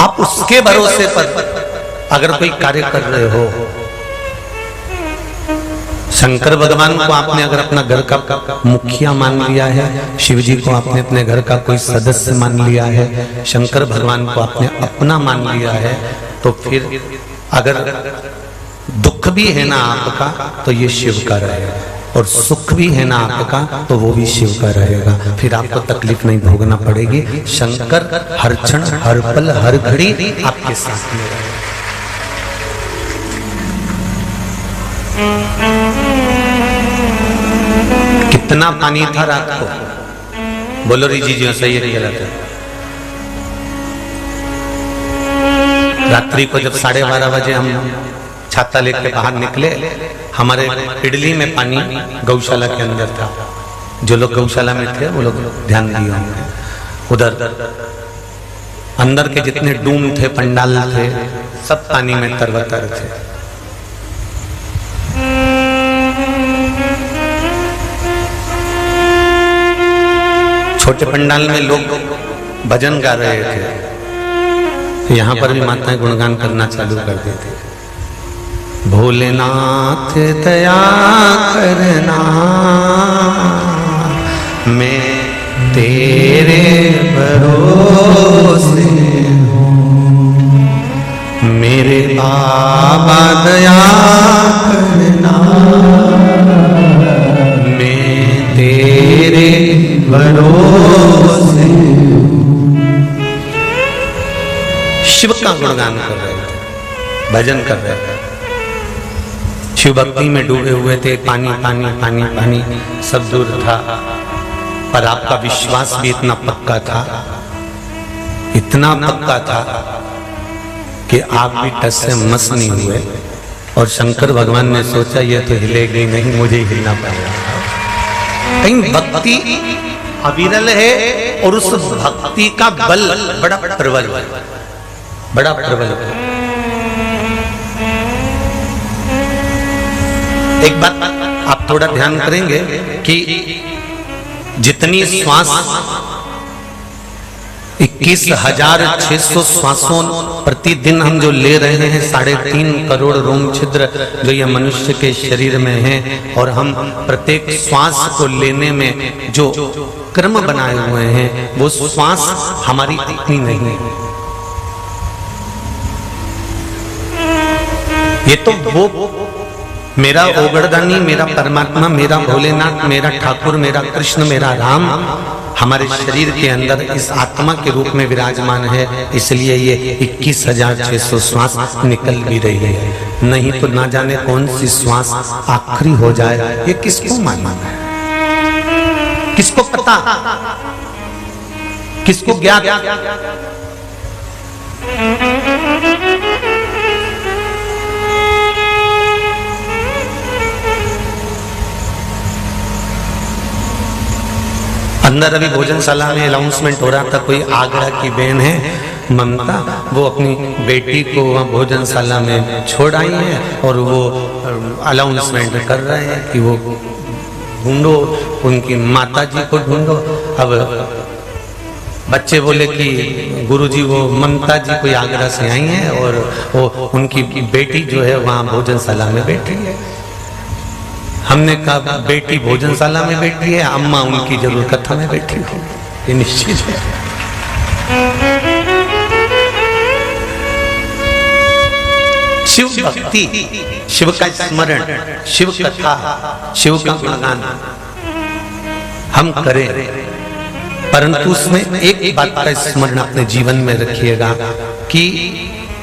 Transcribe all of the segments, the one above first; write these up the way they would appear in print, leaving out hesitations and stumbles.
आप उसके भरोसे पर अगर कोई कार्य कर रहे हो, शंकर भगवान को आपने अगर अपना घर का मुखिया मान लिया है, शिव जी को आपने अपने घर का कोई सदस्य मान लिया है, शंकर भगवान को आपने अपना मान लिया है, तो फिर अगर दुख भी है ना आपका तो ये शिव का रहेगा, और सुख भी है ना आपका तो वो भी शिव का रहेगा। फिर आपको तकलीफ नहीं भोगना पड़ेगी। शंकर हर क्षण हर पल हर घड़ी आपके साथ में रहेगा। कितना पानी था रात को? बोलो री जी सही है गलत है? रात्रि को जब 12:30 बजे हम छाता लेकर बाहर निकले, हमारे इडली में पानी गौशाला के अंदर था। जो लोग गौशाला में थे वो लोग ध्यान दिए होंगे। उधर अंदर के जितने डूम थे, पंडाल थे, सब पानी में तरबतर थे। छोटे पंडाल में लोग भजन गा रहे थे, यहां पर भी माताएं गुणगान करना चालू कर देती। भोलेनाथ दया करना, मैं तेरे भरोसे हूँ, मेरे बाबा दया करना, मैं तेरे भरोसे हूँ। शिव का गुणगान कर रहे थे, भजन कर रहे थे, शिव भक्ति में डूबे हुए थे। पानी पानी पानी पानी सब दूर था, पर आपका विश्वास भी इतना पक्का था, इतना पक्का था कि आप भी टस से मस नहीं हुए। और शंकर भगवान ने सोचा ये तो हिलेगी नहीं, मुझे हिलना पड़ेगा। कहीं भक्ति अविरल है और उस भक्ति का बल बड़ा प्रबल, बड़ा प्रबल। एक बात आप थोड़ा ध्यान करेंगे कि जितनी श्वास 21,600 श्वासों प्रतिदिन हम जो ले रहे हैं, 3.5 करोड़ रोम छिद्र जो ये मनुष्य के शरीर में है, और हम प्रत्येक श्वास को लेने में जो क्रम बनाए हुए हैं, वो श्वास हमारी इतनी नहीं है। ये तो वो मेरा ओगड़दानी, मेरा परमात्मा, मेरा भोलेनाथ, मेरा ठाकुर, मेरा कृष्ण, मेरा राम हमारे शरीर के अंदर इस आत्मा के रूप में विराजमान है। इसलिए ये 21,600 श्वास निकल भी रही है। नहीं तो ना जाने कौन सी श्वास आखिरी हो जाए। ये किसको मालूम है? किसको पता? किसको ज्ञात? अंदर अभी भोजनशाला में अनाउंसमेंट हो रहा था, कोई आगरा की बहन है ममता, वो अपनी बेटी को वहाँ भोजनशाला में छोड़ आई है और वो अनाउंसमेंट कर रहे हैं कि वो ढूंढो, उनकी माता जी को ढूंढो। अब बच्चे बोले कि गुरुजी वो ममता जी कोई आगरा से आई हैं और वो उनकी बेटी जो है वहाँ भोजनशाला में बैठी है। हमने कहा बेटी भोजनशाला में बैठी है, अम्मा उनकी जरूर कथा में बैठी हो, ये निश्चित है। शिव भक्ति, शिव का स्मरण, शिव कथा, शिव का गुणगान हम करें, परंतु उसमें एक बात का स्मरण अपने जीवन में रखिएगा कि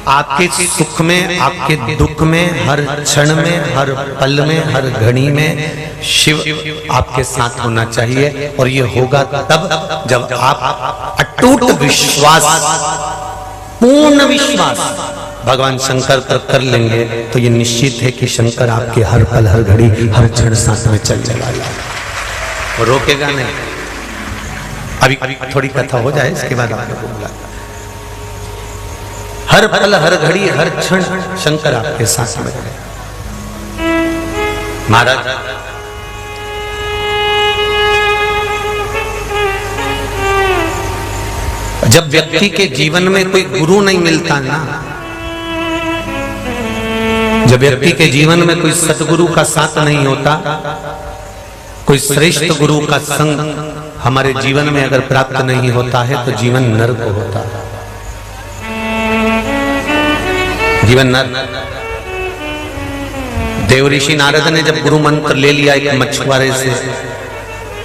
आपके सुख में, आपके दुख में, हर क्षण में, हर पल में, हर घड़ी में शिव आपके साथ होना चाहिए। और ये होगा तब जब आप अटूट विश्वास, पूर्ण विश्वास भगवान शंकर पर कर लेंगे, तो ये निश्चित है कि शंकर आपके हर पल हर घड़ी हर क्षण साथ में चल जाएगा, रोकेगा नहीं। अभी थोड़ी कथा हो जाए, इसके बाद आपको बोला हर पल हर घड़ी हर क्षण शंकर आपके साथ में है। महाराज जब व्यक्ति के जीवन में कोई गुरु नहीं मिलता ना, जब व्यक्ति के जीवन में कोई सतगुरु का साथ नहीं होता, कोई श्रेष्ठ गुरु का संग हमारे जीवन में अगर प्राप्त नहीं होता है तो जीवन नरक होता है। जीवन नरक। देव ऋषि नारद ने जब गुरु मंत्र ले लिया एक मछुआरे से,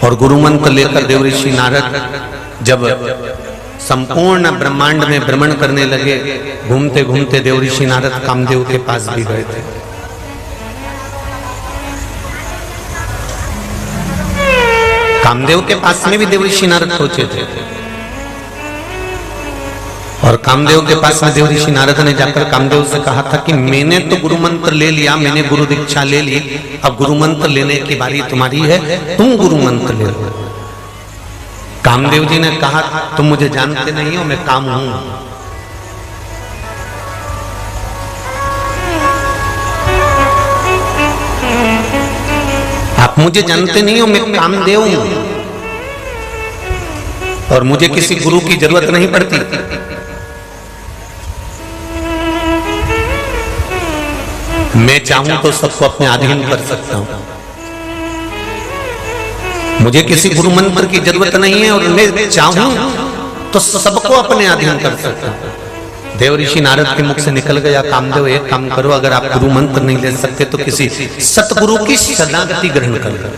और गुरु मंत्र लेकर देव ऋषि नारद जब संपूर्ण ब्रह्मांड में भ्रमण करने लगे, घूमते घूमते देव ऋषि नारद कामदेव के पास भी गए थे। कामदेव के पास में भी देव ऋषि नारद पहुंचे थे, और कामदेव के पास में देव ऋषि नारद ने जाकर कामदेव से कहा था कि मैंने तो गुरु मंत्र ले लिया, मैंने गुरु दीक्षा ले ली, अब गुरु मंत्र लेने की बारी तुम्हारी है, तुम गुरु मंत्र ले लो। कामदेव जी ने कहा तुम मुझे जानते नहीं हो, मैं काम हूं। आप मुझे जानते नहीं हो, मैं कामदेव हूं, और मुझे किसी गुरु की जरूरत नहीं पड़ती। मैं चाहूं तो सबको अपने अधीन कर सकता हूं, मुझे किसी गुरु मंत्र की जरूरत नहीं है, और मैं चाहूं तो सबको अपने अधीन कर सकता हूं। देव ऋषि नारद के मुख से निकल गया, कामदेव एक काम करो, अगर आप गुरु मंत्र नहीं ले सकते तो किसी सतगुरु की शरणागति ग्रहण कर लो।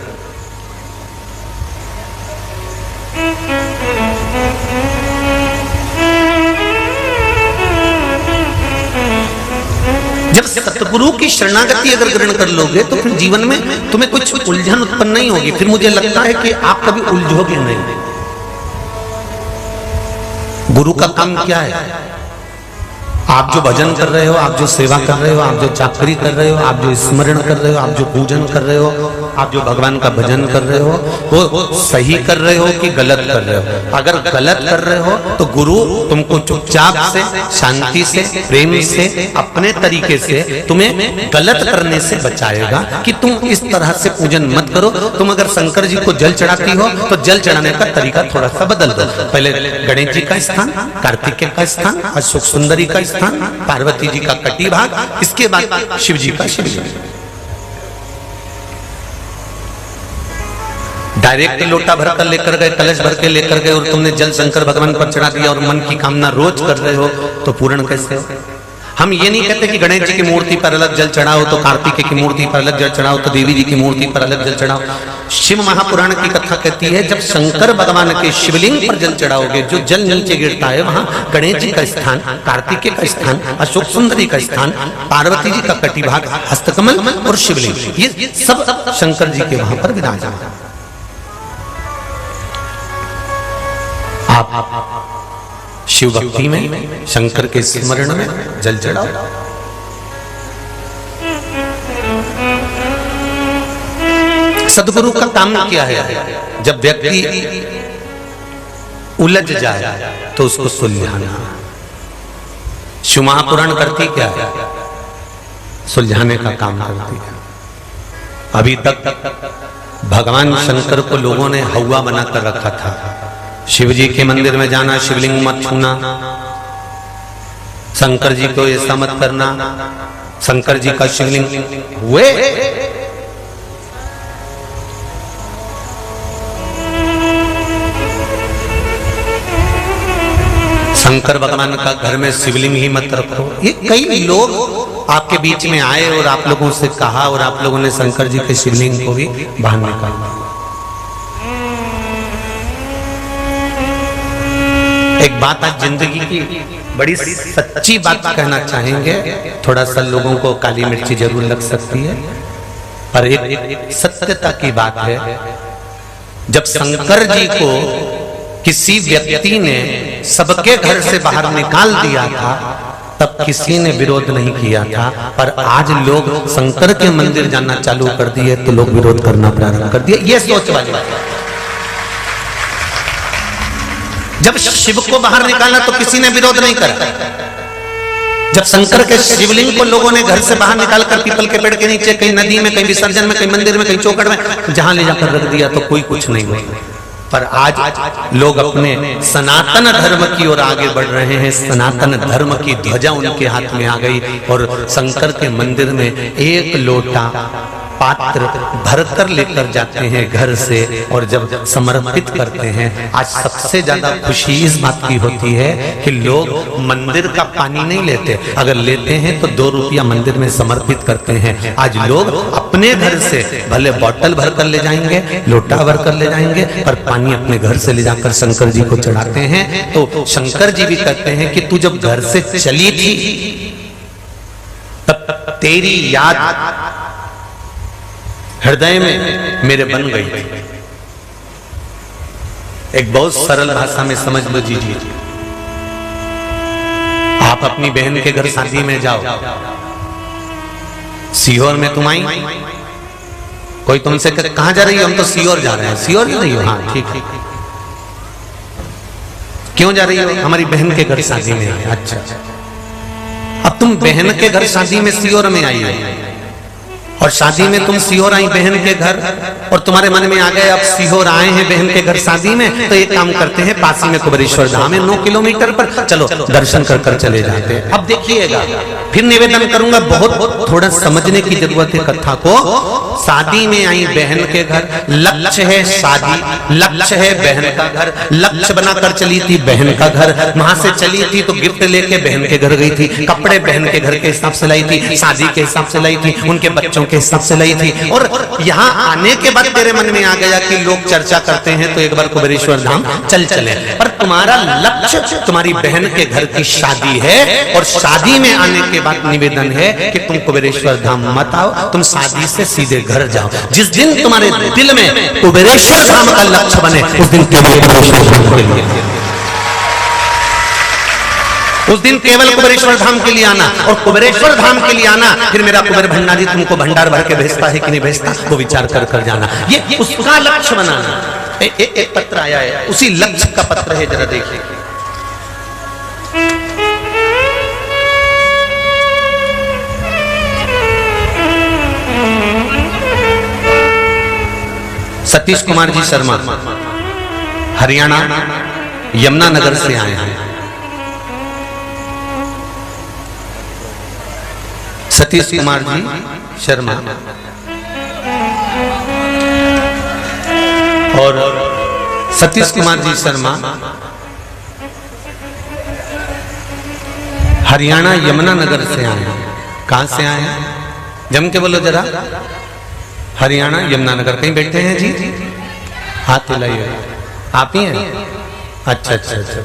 जब सतगुरु की शरणागति अगर ग्रहण कर लोगे तो फिर जीवन में तुम्हें कुछ उलझन उत्पन्न नहीं होगी। फिर मुझे लगता है कि आप कभी उलझोगे नहीं। गुरु का काम क्या है? आप जो भजन कर रहे हो, आप जो सेवा कर रहे हो, आप जो चाकरी कर रहे हो, आप जो स्मरण कर रहे हो, आप जो पूजन कर रहे हो, आप जो भगवान का भजन कर रहे हो, वो सही कर रहे हो कि गलत कर रहे हो? अगर गलत कर रहे हो तो गुरु तुमको चुपचाप से, शांति से, प्रेम से, अपने तरीके से तुम्हें गलत करने से बचाएगा कि तुम इस तरह से पूजन मत करो। तुम अगर शंकर जी को जल चढ़ाती हो तो जल चढ़ाने का तरीका थोड़ा सा बदल दो। पहले गणेश जी का स्थान, कार्तिकेय का स्थान, अशोक सुंदरी का स्थान, पार्वती जी का कटी भाग, इसके बाद शिव जी का शिव जी। डायरेक्ट लोटा भर कर लेकर गए, कलश भर के लेकर गए, और तुमने जल शंकर भगवान पर चढ़ा दिया और मन की कामना रोज कर रहे हो तो पूर्ण कैसे हो? हम ये नहीं कहते कि गणेश जी की मूर्ति पर अलग जल चढ़ाओ, तो कार्तिकेय की मूर्ति पर अलग जल चढ़ाओ, तो देवी जी की मूर्ति पर अलग जल चढ़ाओ। शिव महापुराण की कथा कहती है जब शंकर भगवान के शिवलिंग पर जल चढ़ाओगे, जो जल नीचे गिरता है वहां गणेश जी का स्थान, कार्तिकेय का स्थान, अशोक सुंदरी का स्थान, पार्वती जी का कटिभाग, हस्तकमल और शिवलिंग, ये सब शंकर जी के वहां पर विराजमान है। आप शिव भक्ति में, शंकर के स्मरण में जल चढ़ाओ। सदगुरु का काम क्या है? जब व्यक्ति उलझ जाए तो उसको सुलझाना। शिव महापुराण करती क्या है? सुलझाने का काम करती है। अभी तक भगवान शंकर को लोगों ने हवा बनाकर रखा था। शिव जी के मंदिर में जाना, शिवलिंग मत छूना, शंकर जी को ऐसा मत करना, शंकर जी का शिवलिंग हुए। शंकर भगवान का घर में शिवलिंग ही मत रखो। ये कई लोग आपके बीच में आए और आप लोगों से कहा, और आप लोगों ने शंकर जी के शिवलिंग को भी बाहर निकाला। एक बात आज जिंदगी की बड़ी सच्ची बात कहना चाहेंगे, थोड़ा सा लोगों को काली मिर्ची जरूर लग सकती है, पर एक सत्यता की बात है। जब शंकर जी को किसी व्यक्ति ने सबके घर से बाहर निकाल दिया था तब किसी ने विरोध नहीं किया था, पर आज लोग शंकर के मंदिर जाना चालू कर दिए तो लोग विरोध करना प्रारंभ कर दिए। ये सोच वाली बात है। जब शिव को बाहर निकाला तो किसी ने विरोध नहीं करा। जब शंकर के शिवलिंग को लोगों ने घर से बाहर निकालकर पीपल के पेड़ के नीचे, कहीं नदी में, कहीं विसर्जन में, कहीं मंदिर में, कहीं चौखट में, जहां ले जाकर रख दिया तो कोई कुछ नहीं हुआ। पर आज लोग अपने सनातन धर्म की ओर आगे बढ़ रहे हैं। सनातन धर्म की ध्वजा उनके हाथ में आ गई और शंकर के मंदिर में एक लोटा पात्र भरकर लेकर जाते हैं घर से और जब समर्पित करते हैं। आज सबसे ज्यादा खुशी इस बात की होती है कि लोग मंदिर का पानी नहीं लेते, अगर लेते हैं तो 2 रुपया मंदिर में समर्पित करते हैं। आज लोग अपने घर से भले बोतल भरकर ले जाएंगे, लोटा भरकर ले जाएंगे, पर पानी अपने घर से ले जाकर शंकर जी को चढ़ाते हैं। तो शंकर जी भी कहते हैं कि तू जब घर से चली थी तब तेरी याद हृदय में मेरे बन गई थी। एक बहुत सरल भाषा में समझ लो जी। आप अपनी बहन के घर शादी में जाओ, सीहोर में तुम आई, कोई तुमसे कहां जा रही हो? हम तो सीहोर जा रहे हैं। सीहोर जा रही हो? हाँ ठीक है। क्यों जा रही हो? हमारी बहन के घर शादी में आई। अच्छा, अब तुम बहन के घर शादी में सीहोर में आई हो और शादी में तुम सीहोर आई बहन के घर और तुम्हारे मन में आ गए अब सीहोर आए हैं बहन के घर शादी में, तो एक काम करते हैं, पास ही में कुबेरेश्वर धाम है 9 किलोमीटर पर, चलो दर्शन कर कर चले जाते हैं। अब देखिएगा, फिर निवेदन करूंगा, बहुत थोड़ा समझने की जरूरत है कथा को। शादी में आई बहन के घर, लक्ष्य है शादी, लक्ष्य है बहन का घर, लक्ष्य बनाकर चली थी बहन का घर। वहां से चली थी तो गिफ्ट लेके बहन के घर गई थी, कपड़े बहन के घर के हिसाब से लाई थी, शादी के हिसाब से लाई थी, उनके बच्चों के हिसाब से लाई थी। और यहाँ आने के बाद तेरे मन में आ गया कि लोग चर्चा करते हैं तो एक बार कुबेरेश्वर धाम चल चले, पर तुम्हारा लक्ष्य तुम्हारी बहन के घर की शादी है और शादी में आने के बाद निवेदन है कि तुम कुबेरेश्वर धाम मत आओ, तुम शादी से सीधे घर जाओ। जिस दिन तुम्हारे दिल में कुबेरेश्वर धाम का लक्ष्य बने उस दिन उस दिन केवल कुबेरेश्वर धाम के लिए आना, और कुबेरेश्वर धाम के लिए आना फिर मेरा कुबेर भंडारी तुमको भंडार भर के भेजता है कि नहीं भेजता, वो विचार कर कर जाना। ये उसका लक्ष्य बनाना। एक पत्र आया है, उसी लक्ष्य का पत्र है, जरा देखिए। सतीश कुमार जी शर्मा हरियाणा यमुनानगर से आए हैं। सतीश कुमार जी शर्मा और सतीश कुमार जी शर्मा हरियाणा यमुनानगर से आए हैं। कहां से आए हैं? जम के बोलो जरा। हरियाणा यमुनानगर। कहीं बैठे हैं जी? हाथ हिलाइए। आप ही हैं? अच्छा अच्छा अच्छा,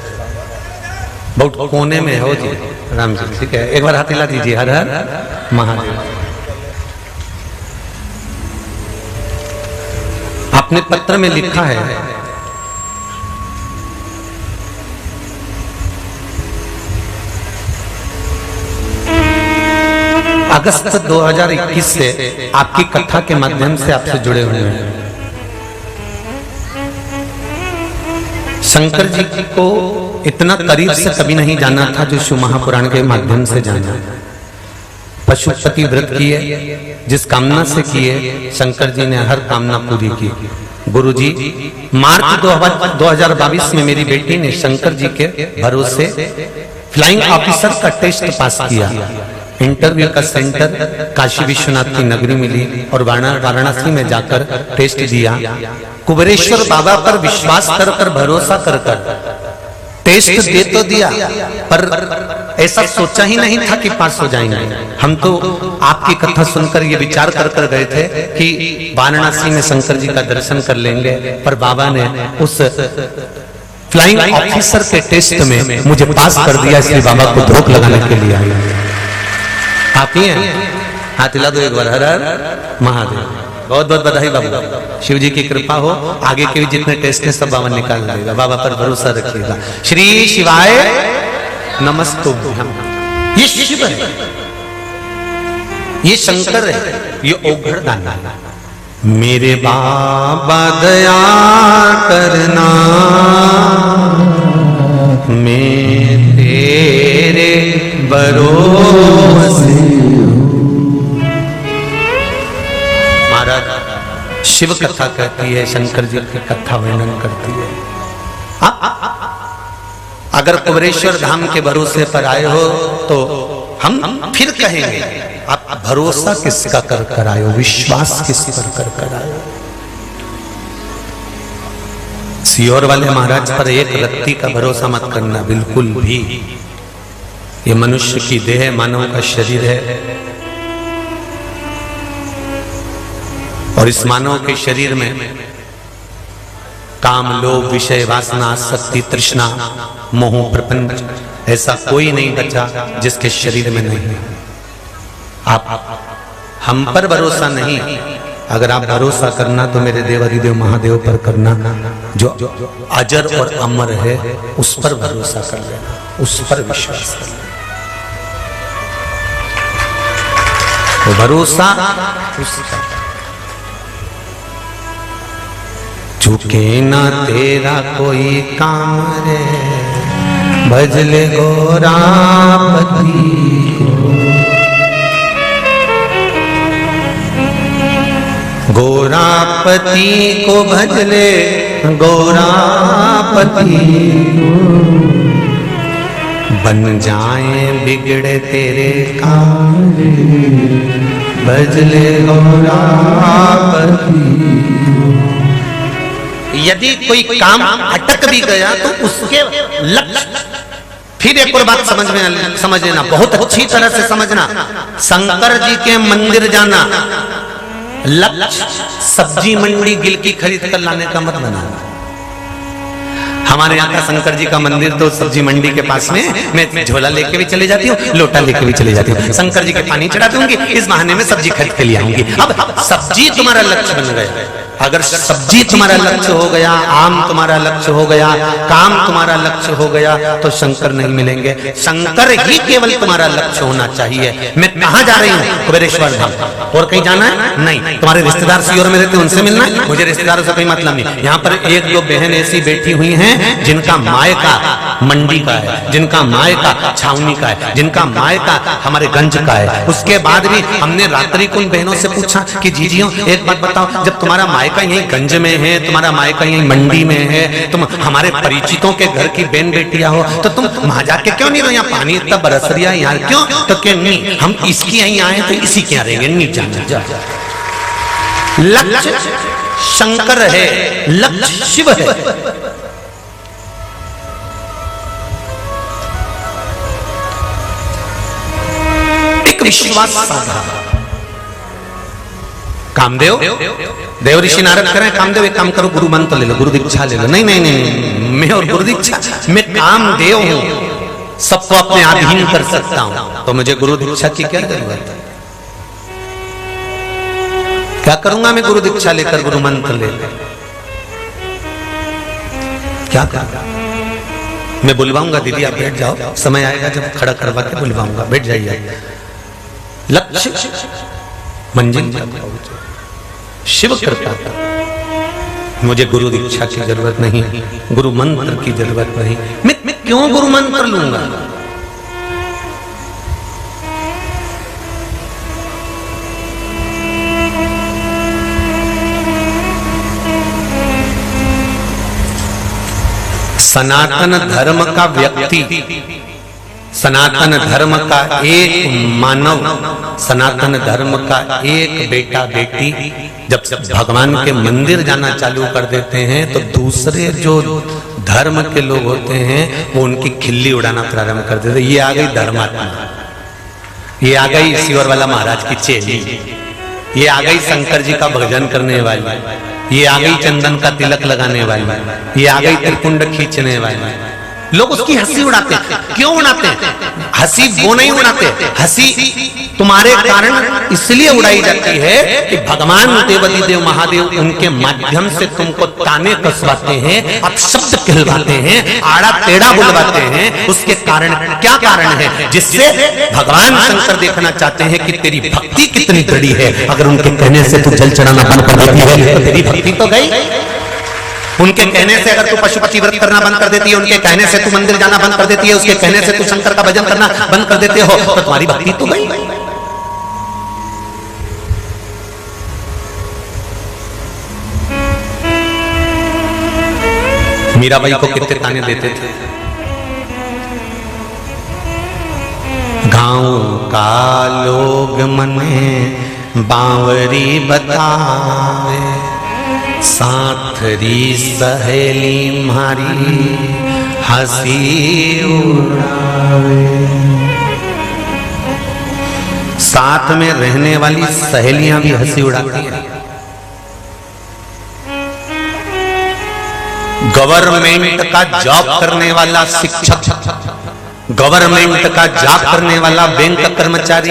बहुत कोने में हो जी। राम जी, ठीक है, एक बार हाथ हिला दीजिए। हर हर महादेव। आपने पत्र में लिखा है अगस्त 2021 से आपकी कथा के माध्यम से आपसे जुड़े हुए हैं। शंकर जी को इतना करीब से कभी नहीं जाना था जो शिव महापुराण के माध्यम से जाना। पशुपति व्रत किए, जिस कामना से किए शंकर जी ने हर कामना पूरी की। गुरुजी, मार्च 2022 में मेरी बेटी ने शंकर जी के भरोसे फ्लाइंग ऑफिसर का टेस्ट पास किया। इंटरव्यू का सेंटर काशी विश्वनाथ की नगरी मिली और वाराणसी में जाकर टेस्ट दिया। कुबेरेश्वर बाबा पर विश्वास कर कर, भरोसा कर कर टेस्ट दे तो दिया, पर ऐसा सोचा ही नहीं था कि पास हो जाएंगे। हम तो आपकी कथा सुनकर ये विचार कर कर गए थे कि वाराणसी में शंकर जी का दर्शन कर लेंगे, पर बाबा ने उस फ्लाइंग ऑफिसर के टेस्ट में मुझे पास कर दिया, इसलिए बाबा को धोख लगाने के लिए आया। आप ही हैं? हाथ हिला दो एक बार। हर हर महादेव। बहुत बहुत बधाई बाबा, शिव जी की कृपा हो। आगे के भी जितने टेस्ट हैं सब बाबा निकाल देगा, बाबा पर भरोसा रखिएगा। श्री शिवाय नमस्तुभ्यम। ये शिव है, ये शंकर है, ये ओघड़ दाना। मेरे बाबा दया करना, मैं तेरे भरोसे। शिव कथा कहती है, शंकर जी की कथा वर्णन करती है। अगर कुबेरेश्वर धाम के भरोसे पर आए हो तो हम फिर कहेंगे, आप भरोसा किसका कर आए हो, विश्वास किस पर कर आए हो। सियोर वाले महाराज पर एक रत्ती का भरोसा मत करना, बिल्कुल भी। ये मनुष्य की देह, मानव का शरीर है, और इस मानव के शरीर में काम, लोभ, विषय, वासना, आसक्ति, तृष्णा, मोह, प्रपंच, ऐसा कोई नहीं बचा जिसके शरीर में नहीं। आप हम पर भरोसा नहीं, अगर आप भरोसा करना तो मेरे देवाधिदेव महादेव पर करना, जो अजर और अमर है, उस पर भरोसा कर लेना, उस पर विश्वास कर लेना। तो भरोसा उसका। झुके ना तेरा कोई काम रे, भजले गोरापति को, गोरापति को भजले गोरापति को, बन जाए बिगड़े तेरे काम रे, भजले गोरापति को। यदि कोई काम अटक भी गया तो उसके लक्ष्य, फिर एक और बात समझ लेना, बहुत अच्छी तरह से समझना। शंकर जी के मंदिर जाना लक्ष्य सब्जी मंडी गिलकी खरीद कर लाने का मत बनाना। हमारे यहाँ का शंकर जी का मंदिर तो सब्जी मंडी के पास में, मैं झोला लेके भी चले जाती हूँ, लोटा लेके भी चले जाती हूँ, शंकर जी के पानी चढ़ा दूंगी, इस बहाने में सब्जी खरीद के ले आऊंगी। अब सब्जी तुम्हारा लक्ष्य बन गया। अगर सब्जी तुम्हारा लक्ष्य हो गया, आम तुम्हारा लक्ष्य हो गया, काम तुम्हारा लक्ष्य हो गया, तो शंकर नहीं मिलेंगे। शंकर ही केवल तुम्हारा लक्ष्य होना चाहिए। मैं कहाँ जा रही हूँ? कुबेरेश्वर धाम। और कहीं जाना है? नहीं। तुम्हारे रिश्तेदार सियोर में रहते, उनसे मिलना है, मुझे रिश्तेदारों से कोई मतलब नहीं। यहाँ पर एक दो बहन ऐसी बैठी हुई हैं जिनका मायका मंडी का है, जिनका मायका छावनी का है, जिनका मायका हमारे गंज का है। उसके बाद भी हमने रात्रि को उन बहनों से पूछा कि जीजियों एक बात बताओ, जब तुम्हारा मायका यही गंज में है, तुम्हारा मायका यही मंडी में है, तुम हमारे परिचितों के घर की बहन बेटियां हो, तो तुम वहां जाके क्यों नहीं रहो? यहाँ पानी इतना बरस रहा है, यहाँ क्यों? तो क्यों नहीं, हम इसकी यहीं आए तो इसी के यहाँ रहेंगे, नहीं जाना। जा लक्ष्य शंकर है, लक्ष्य शिव है। एक विश्वास साधा। कामदेव, देव ऋषि नारद करें, कामदेव एक काम करो, गुरु मंत्र ले लो, गुरु दीक्षा ले लो। नहीं नहीं नहीं, मैं और गुरु दीक्षा, मैं कामदेव हूं, सबको अपने अधीन कर सकता हूं, तो मुझे गुरु दीक्षा की क्या जरूरत है? क्या करूंगा मैं गुरु दीक्षा लेकर, गुरु मंत्र लेकर? क्या करूंगा? मैं बुलवाऊंगा, दीदी आप बैठ जाओ, समय आएगा जब खड़ा करवा के बुलवाऊंगा, बैठ जाइए। लक्ष्य मंजिल शिव कृपा, मुझे गुरु दीक्षा की जरूरत नहीं, गुरु मंत्र की जरूरत नहीं। मैं क्यों गुरु मंत्र लूंगा? सनातन धर्म का व्यक्ति, सनातन धर्म का एक मानव, सनातन धर्म का एक बेटा बेटी जब भगवान के मंदिर जाना चालू कर देते हैं तो दूसरे जो धर्म के लोग होते हैं वो उनकी खिल्ली उड़ाना प्रारंभ कर देते हैं। ये आ गई धर्मात्मा, ये आ गई सियोर वाला महाराज की चेली, ये आ गई शंकर जी का भजन करने वाली, ये आ गई चंदन का तिलक लगाने वाली, ये आ गई त्रिपुंड खींचने वाली। लोग उसकी हंसी उड़ाते हैं। क्यों उड़ाते हैं? हंसी वो नहीं उड़ाते, हंसी तुम्हारे कारण इसलिए उड़ाई जाती है कि भगवान देवाधिदेव महादेव उनके माध्यम से तुमको ताने कसवाते हैं, अपशब्द कहलवाते हैं, आड़ा टेढ़ा बुलवाते हैं। उसके कारण क्या कारण है? जिससे भगवान शंकर देखना चाहते हैं कि तेरी भक्ति कितनी बड़ी है। अगर उनके कहने से तू जल चढ़ाना बंद कर देती है तो तेरी भक्ति तो गई। उनके कहने से अगर तू पशुपति व्रत करना बंद कर देती है, उनके कहने से तू मंदिर जाना बंद कर देती है, उसके कहने से तू शंकर का भजन करना बंद कर देते हो, तो तुम्हारी भक्ति तो गई। मीराबाई को कितने ताने देते थे। गांव का लोग मने बावरी बतावे, साथरी सहेली मारी हंसी उड़ावे। साथ में रहने वाली सहेलियां भी हंसी उड़ाती हैं। गवर्नमेंट का जॉब करने वाला शिक्षक, गवर्नमेंट का जॉब करने वाला बैंक कर्मचारी,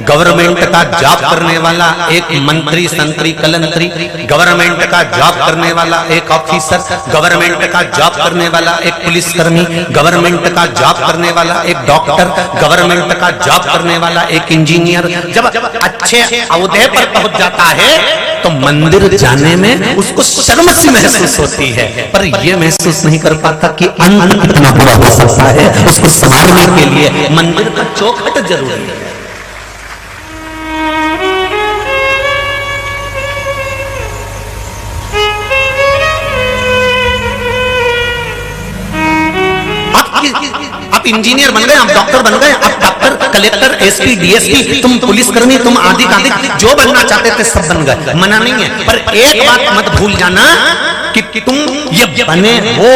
गवर्नमेंट का जॉब करने वाला एक मंत्री संतरी कलंतरी, गवर्नमेंट का जॉब करने वाला एक ऑफिसर, गवर्नमेंट का जॉब करने वाला एक पुलिसकर्मी, गवर्नमेंट का जॉब करने वाला एक डॉक्टर, गवर्नमेंट का जॉब करने वाला एक इंजीनियर जब अच्छे ओहदे पर पहुंच जाता है तो मंदिर जाने में उसको शर्म सी महसूस होती है, पर यह महसूस नहीं कर पाता कि अंत कितना बुरा हो सकता है। उसको संभालने के लिए मंदिर का चौखट जरूरी है। आप इंजीनियर बन गए, आप डॉक्टर बन गए, आप डॉक्टर, कलेक्टर, एसपी, डीएसपी, तुम पुलिसकर्मी, तुम आदि जो बनना चाहते थे सब बन गए, मना नहीं है। पर एक बात मत भूल जाना कि तुम ये बने हो।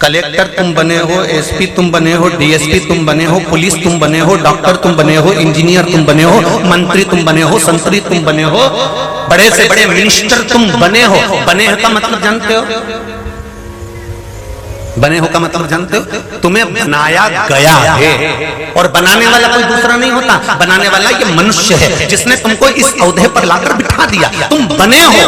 कलेक्टर तुम बने हो, एसपी तुम बने हो, डीएसपी तुम बने हो, पुलिस तुम बने हो, डॉक्टर तुम बने हो, इंजीनियर तुम बने हो, मंत्री तुम बने हो, संतरी तुम बने हो, बड़े से बड़े मिनिस्टर तुम बने हो। बने का मतलब जानते हो? बने हो का मतलब जानते हो? तुम्हें बनाया गया है और बनाने वाला कोई दूसरा नहीं होता। बनाने वाला ये मनुष्य है जिसने तुमको इस ओहदे पर लाकर बिठा दिया। तुम बने हो।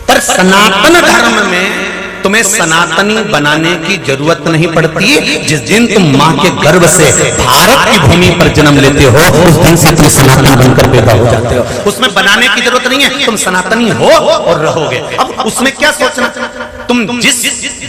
पर सनातन धर्म में तुम्हें सनातनी बनाने की जरूरत नहीं पड़ती। जिस दिन तुम मां के गर्भ से भारत की भूमि पर जन्म लेते हो उस दिन से तुम सनातन बनकर पैदा हो जाते हो। उसमें बनाने की जरूरत नहीं है, तुम सनातनी हो और रहोगे। अब उसमें क्या सोचना, तुम जिस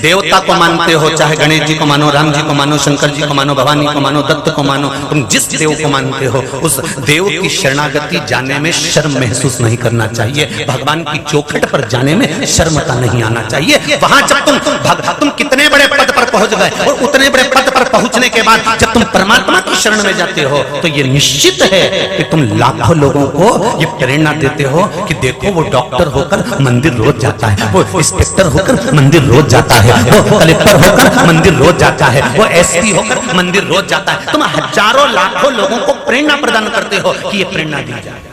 देवता को मानते हो, चाहे गणेश जी को मानो, राम जी को मानो, शंकर जी को मानो, भवानी को मानो, दत्त को मानो, तुम जिस देव को मानते हो उस देव की शरणागति जाने में शर्म महसूस नहीं करना चाहिए। भगवान की चौखट पर जाने में शर्मता नहीं आना चाहिए। वहां जब तुम कितने बड़े पद पर पहुंच गए और उतने बड़े पद पर पहुंचने के बाद जब तुम परमात्मा की शरण में जाते हो तो ये निश्चित है कि तुम लाखों लोगों को ये प्रेरणा देते हो कि देखो वो डॉक्टर होकर मंदिर रोज जाता है, वो इंस्पेक्टर होकर मंदिर रोज जाता है, वो कलेक्टर होकर मंदिर रोज जाता है, वो एसपी होकर मंदिर रोज जाता है। तुम हजारों लाखों लोगों को प्रेरणा प्रदान करते हो कि ये प्रेरणा दी जाए।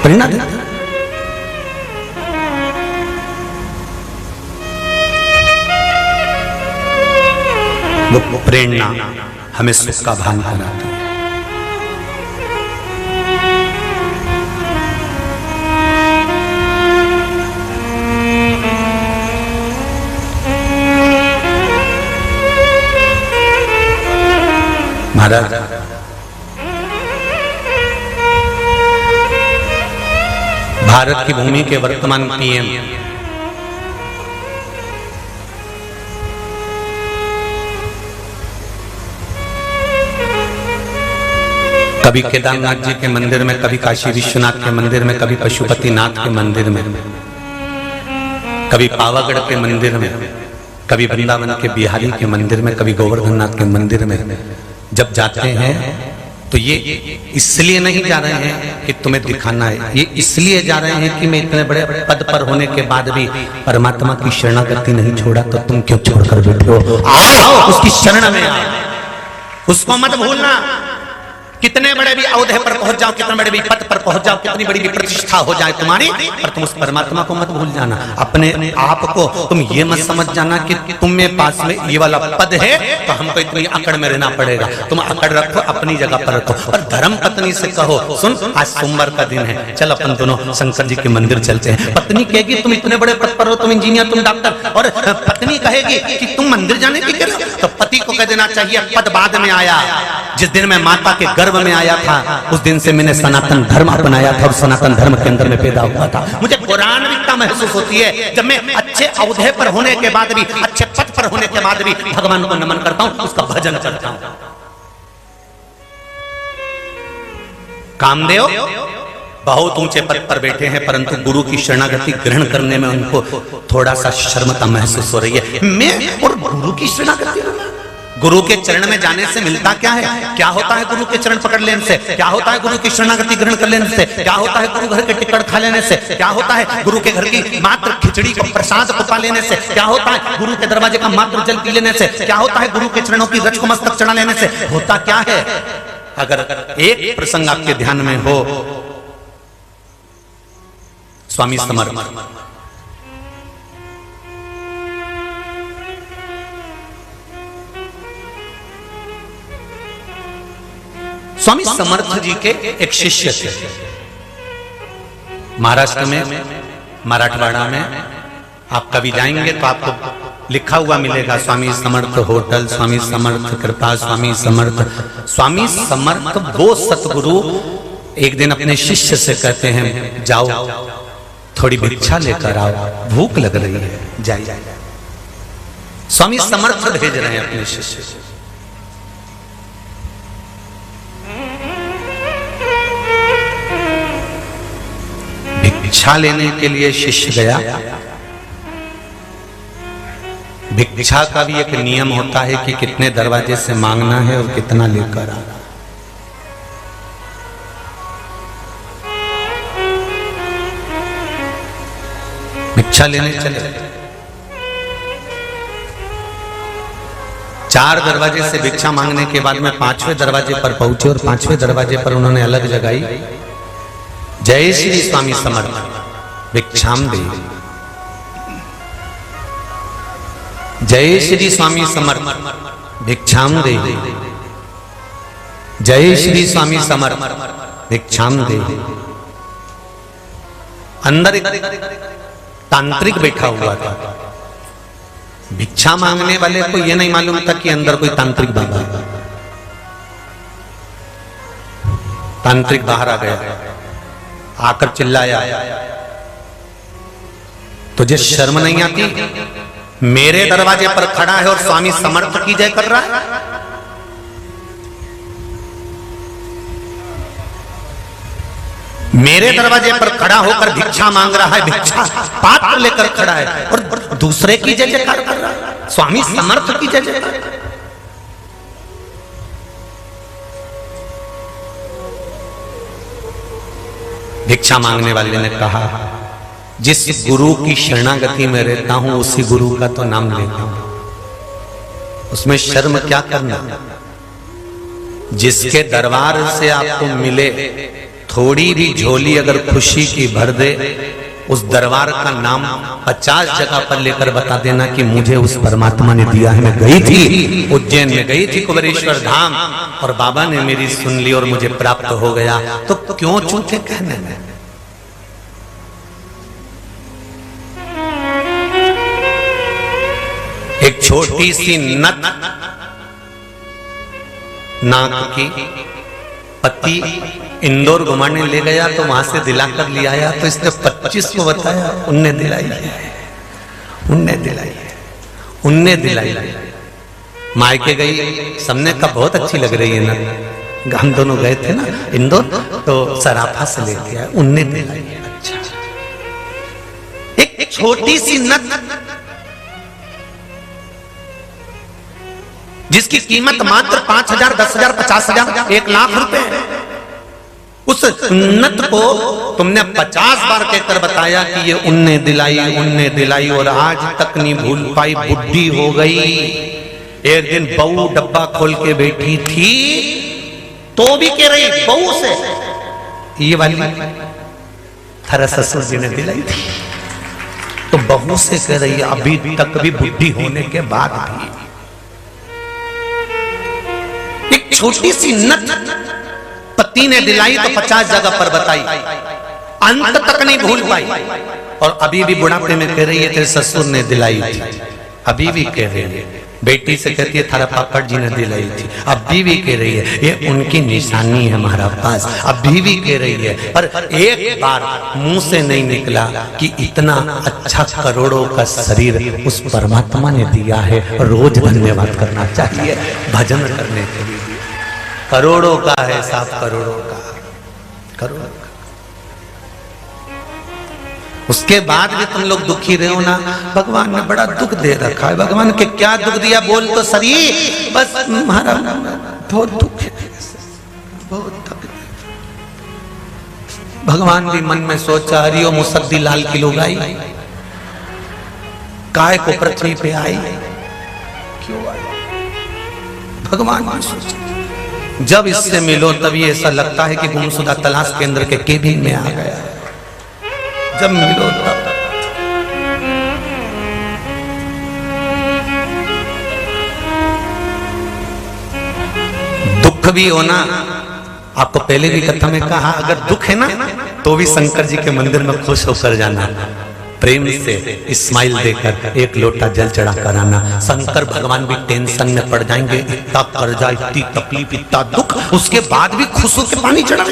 प्रेरणा देना। वो प्रेरणा हमें सुख का भान कराती है। महाराज भारत की भूमि के वर्तमान पीएम कभी केदारनाथ जी के मंदिर में, कभी काशी विश्वनाथ के मंदिर में, कभी पशुपतिनाथ के मंदिर में, कभी पावागढ़ के मंदिर में, कभी वृंदावन के बिहारी के मंदिर में, कभी गोवर्धननाथ के मंदिर में जब जाते हैं तो ये इसलिए नहीं जा रहे हैं कि तुम्हें दिखाना है, ये इसलिए जा रहे हैं कि मैं इतने बड़े पद पर होने के बाद भी परमात्मा की शरणागति नहीं छोड़ा तो तुम क्यों छोड़कर बैठे हो? आओ उसकी शरण में आओ, उसको मत भूलना। कितने बड़े भी औहदे पर पहुंच जाओ, कितने बड़े भी पद पर पहुंच जाओ, कितनी बड़ी भी प्रतिष्ठा हो जाए तुम्हारी, पर तुम उस परमात्मा को मत भूल जाना। अपने आप को तुम ये मत समझ जाना कि तुम्हें पास में ये वाला पद है तो हमको इतनी अकड़ में रहना पड़ेगा। तुम अकड़ रखो, अपनी जगह पर रखो। और धर्म पत्नी से कहो, सुन आज सोमवार का दिन है, चल अपन दोनों शंकर जी के मंदिर चलते हैं। पत्नी कहेगी तुम इतने बड़े पद पर हो, तुम इंजीनियर, तुम डॉक्टर, और पत्नी कहेगी कि तुम मंदिर जाने की कह रहे हो, तो पति को कह देना चाहिए पद बाद में आया। जिस दिन मैं माता के गर्भ में आया था उस दिन से मैंने सनातन धर्म अपनाया था और सनातन धर्म के अंदर में पैदा हुआ था। मुझे पौराणिकता महसूस होती है जब मैं अच्छे औहदे पर होने के बाद भी, अच्छे पद पर होने के बाद भी भगवान को नमन करता हूं, उसका भजन करता हूं। कामदेव बहुत ऊंचे पद पर बैठे हैं परंतु गुरु की शरणागति ग्रहण करने में उनको थोड़ा सा शर्मता महसूस हो रही है। मैं और गुरु की शरणागति, गुरु के चरण में जाने से मिलता क्या है? क्या होता है गुरु के चरण पकड़ लेने से? क्या होता है गुरु की शरणागति ग्रहण कर लेने से? क्या होता है गुरु घर के टिकट खा लेने से? क्या होता है गुरु के घर की मात्र खिचड़ी को प्रसाद को पा लेने से? क्या होता है गुरु के दरवाजे का मात्र जल पी लेने से? क्या होता है गुरु के चरणों की रज को मस्तक चढ़ा लेने से? होता क्या है? अगर एक प्रसंग आपके ध्यान में हो, स्वामी समर्थ स्वामी समर्थ जी के एक शिष्य थे। महाराष्ट्र में, मराठवाड़ा में आप कभी जाएंगे तो आपको लिखा हुआ मिलेगा स्वामी समर्थ होटल, स्वामी समर्थ कृपा, स्वामी समर्थ। स्वामी समर्थ वो सतगुरु एक दिन अपने शिष्य से कहते हैं जाओ थोड़ी भिक्षा लेकर आओ, भूख लग रही है, जाइए। स्वामी समर्थ भेज रहे हैं अपने शिष्य से। भिक्षा लेने के लिए शिष्य गया। भिक्षा का भी एक नियम होता है कि कितने दरवाजे से मांगना है और कितना लेकर आना। भिक्षा लेने चले, 4 दरवाजे से भिक्षा मांगने के बाद में 5वें दरवाजे पर पहुंचे और 5वें दरवाजे पर उन्होंने अलग जगाई, जय श्री स्वामी समर्थ भिक्षाम दे। जय श्री स्वामी समर्थ भिक्षाम दे। जय श्री स्वामी समर्थ भिक्षाम दे। अंदर एक तांत्रिक बैठा हुआ था। भिक्षा मांगने वाले को यह नहीं मालूम था कि अंदर कोई तांत्रिक बाबा है। तांत्रिक बाहर आ गया, आकर चिल्लाया, तुझे शर्म नहीं आती? मेरे दरवाजे पर खड़ा है और स्वामी समर्थ की जय कर रहा है। मेरे दरवाजे पर खड़ा होकर भिक्षा मांग रहा है, भिक्षा पात्र लेकर खड़ा है और दूसरे की जय जयकार कर रहा है, स्वामी समर्थ की जय जयकार। भिक्षा मांगने वाले ने कहा, जिस गुरु की शरणागति में रहता हूं उसी गुरु का तो नाम लेता हूं, उसमें शर्म क्या करना। जिसके दरबार से आपको मिले थोड़ी भी झोली अगर खुशी की भर दे, उस दरबार का नाम 50 जगह पर लेकर बता देना कि मुझे उस परमात्मा ने दिया है। मैं गई थी उज्जैन में, गई थी कुबेरेश्वर धाम और बाबा ने मेरी सुन ली और मुझे प्राप्त हो गया, तो क्यों झूठे कहने में। एक छोटी सी नथ नाक की पति इंदौर घुमाने ले गया तो वहां से दिलाकर ले आया, तो इसने 25 को बताया, उनने दिलाई है, उनने दिलाई है, उनने दिलाई है। मायके गई, सबने कहा बहुत अच्छी लग रही है ना। हम दोनों गए थे ना इंदौर, तो सराफा से लेके आया, उनने दिलाई है। अच्छा, एक छोटी सी नथ जिसकी कीमत मात्र 5,000, 10,000, 50,000, 1,00,000 रुपए है, उस नथ को तुमने 50 बार कहकर बताया कि ये उनने दिलाई और आज तक नहीं भूल पाई, बुढ़ी हो गई। एक दिन बहू डब्बा खोल के बैठी थी तो भी कह रही बहू से, ये वाली थारा ससुर जी ने दिलाई थी, तो बहू से कह रही है अभी तक भी बुढ़ी होने के बाद भी। एक छोटी सी नथ पति ने दिलाई तो 50 जगह पर बताई, अंत तक नहीं भूल पाई, और अभी भी बुढ़ापे में कह रही है तेरे ससुर ने दिलाई थी, अभी भी कह रही है। बेटी से कहती है थारा पापड़ जी ने दिलाई थी। अब बीवी कह रही है ये उनकी निशानी है हमारा पास। अब बीवी कह रही है, पर एक बार मुंह से नहीं निकला कि इतना अच्छा करोड़ों का शरीर उस परमात्मा ने दिया है, रोज धन्यवाद करना चाहिए भजन करने के लिए। करोड़ों का है साहब, करोड़ों का, करोड़ों का। उसके बाद भी तुम लोग दुखी रहे हो ना, भगवान ने बड़ा दुख दे रखा है। भगवान के क्या दुख दिया बोल तो सही, बस महाराज बहुत दुख है, बहुत दुख। भगवान भी मन में सोचा हरिओ मुसद्दी लाल की लुगाई काय को पृथ्वी पे आई, क्यों आई? भगवान भी सोचा जब इससे मिलो तभी ऐसा लगता है कि गुमशुदा तलाश केंद्र के केबिन में आ गया। जब मिलो तब दुख भी हो ना, आपको पहले भी कथा में कहा, अगर दुख है ना तो भी शंकर जी के मंदिर में खुश होकर जाना, प्रेम से स्माइल देकर एक लोटा जल चढ़ा कर आना। शंकर भगवान भी टेंशन में पड़ जाएंगे, इतना कर्जा, इतनी तकलीफ, इतना दुख, उसके बाद भी खुश होकर पानी चढ़ा।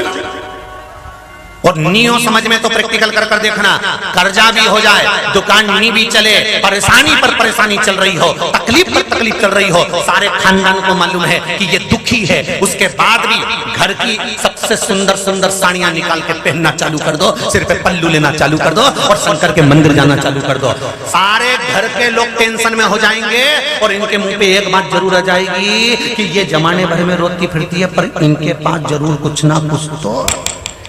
और नियो समझ में तो प्रैक्टिकल कर कर देखना, कर्जा भी हो जाए, दुकान नहीं भी चले, परेशानी पर परेशानी चल रही हो, तकलीफ पर तकलीफ चल रही हो, सारे खानदान को मालूम है कि ये दुखी है, उसके बाद भी घर की सबसे सुंदर सुंदर साड़ियां निकाल के पहनना चालू कर दो, सिर पे पल्लू लेना चालू कर दो और शंकर के मंदिर जाना चालू कर दो। सारे घर के लोग टेंशन में हो जाएंगे और इनके मुंह पे एक बात जरूर आ जाएगी कि ये जमाने भर में रोती फिरती है पर इनके पास जरूर कुछ ना कुछ तो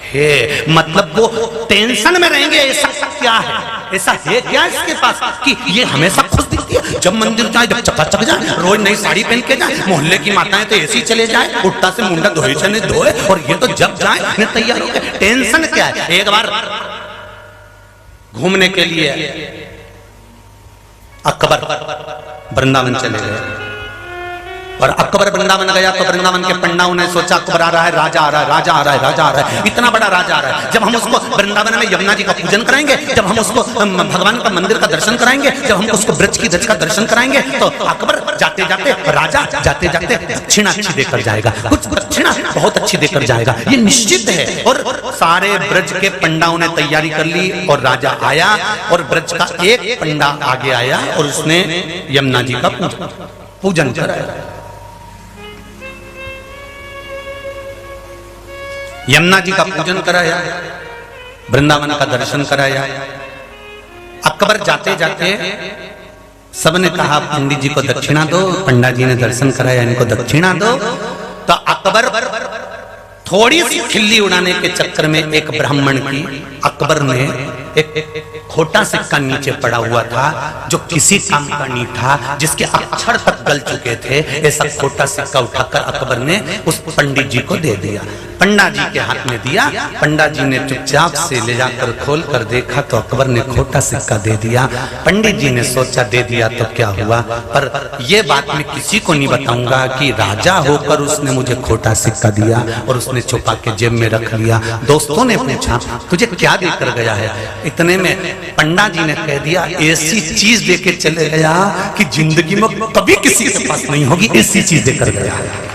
है। मतलब वो टेंशन में रहेंगे, ऐसा क्या है, ऐसा है क्या इसके पास कि ये हमेशा खुश दिखती है, जब मंदिर जाए, जब चकाचक जाए, रोज नई साड़ी पहन के जाए, मोहल्ले की माताएं तो ऐसी चले जाए, उठता से मुंडा धोए चने धोए, और ये तो जब जाए तैयार हो गए। टेंशन क्या है? एक बार घूमने के लिए अकबर वृंदावन चले गए और अकबर वृंदावन गया तो वृंदावन के पंडाओं ने सोचा अकबर आ रहा है, राजा आ रहा है, राजा आ रहा है, राजा आ रहा है, इतना बड़ा राजा आ रहा है, जब हम उसको वृंदावन में यमुना जी का पूजन कराएंगे, जब हम उसको भगवान का मंदिर का दर्शन कराएंगे, जब हम उसको ब्रज की रज का दर्शन कराएंगे, तो अकबर जाते जाते, राजा जाते जाते दक्षिणा अच्छी देकर जाएगा, कुछ दक्षिणा बहुत अच्छी देकर जाएगा, ये निश्चित है। और सारे ब्रज के पंडाओं ने तैयारी कर ली और राजा आया और ब्रज का एक पंडा आगे आया और उसने यमुना जी का पूजन कराया। यमुना जी का पूजन कराया, वृंदावन का दर्शन कराया। अकबर जाते जाते सबने कहा पंडित जी को दक्षिणा दो, पंडा जी ने दर्शन कराया, इनको दक्षिणा दो। तो अकबर थोड़ी सी खिल्ली उड़ाने के चक्कर में एक ब्राह्मण की अकबर ने एक खोटा सिक्का नीचे पड़ा हुआ था जो किसी काम का नहीं था, जिसके अक्षर तक गल चुके थे, ऐसा खोटा सिक्का उठाकर अकबर ने उस पंडित जी को दे दिया। पंडा जी के हाथ में दिया, पंडा जी ने चुपचाप से ले जाकर खोल कर देखा तो अकबर ने खोटा सिक्का दे दिया। पंडित जी ने सोचा दे दिया तो क्या हुआ, पर यह बात मैं किसी को नहीं बताऊंगा कि राजा होकर उसने मुझे खोटा सिक्का दिया और उसने छुपा के जेब में रख लिया। दोस्तों ने पूछा तुझे क्या देकर गया है? इतने में पंडा जी ने कह दिया ऐसी चीज देके चले गया कि जिंदगी में कभी किसी के पास नहीं होगी, ऐसी चीज देकर गया है।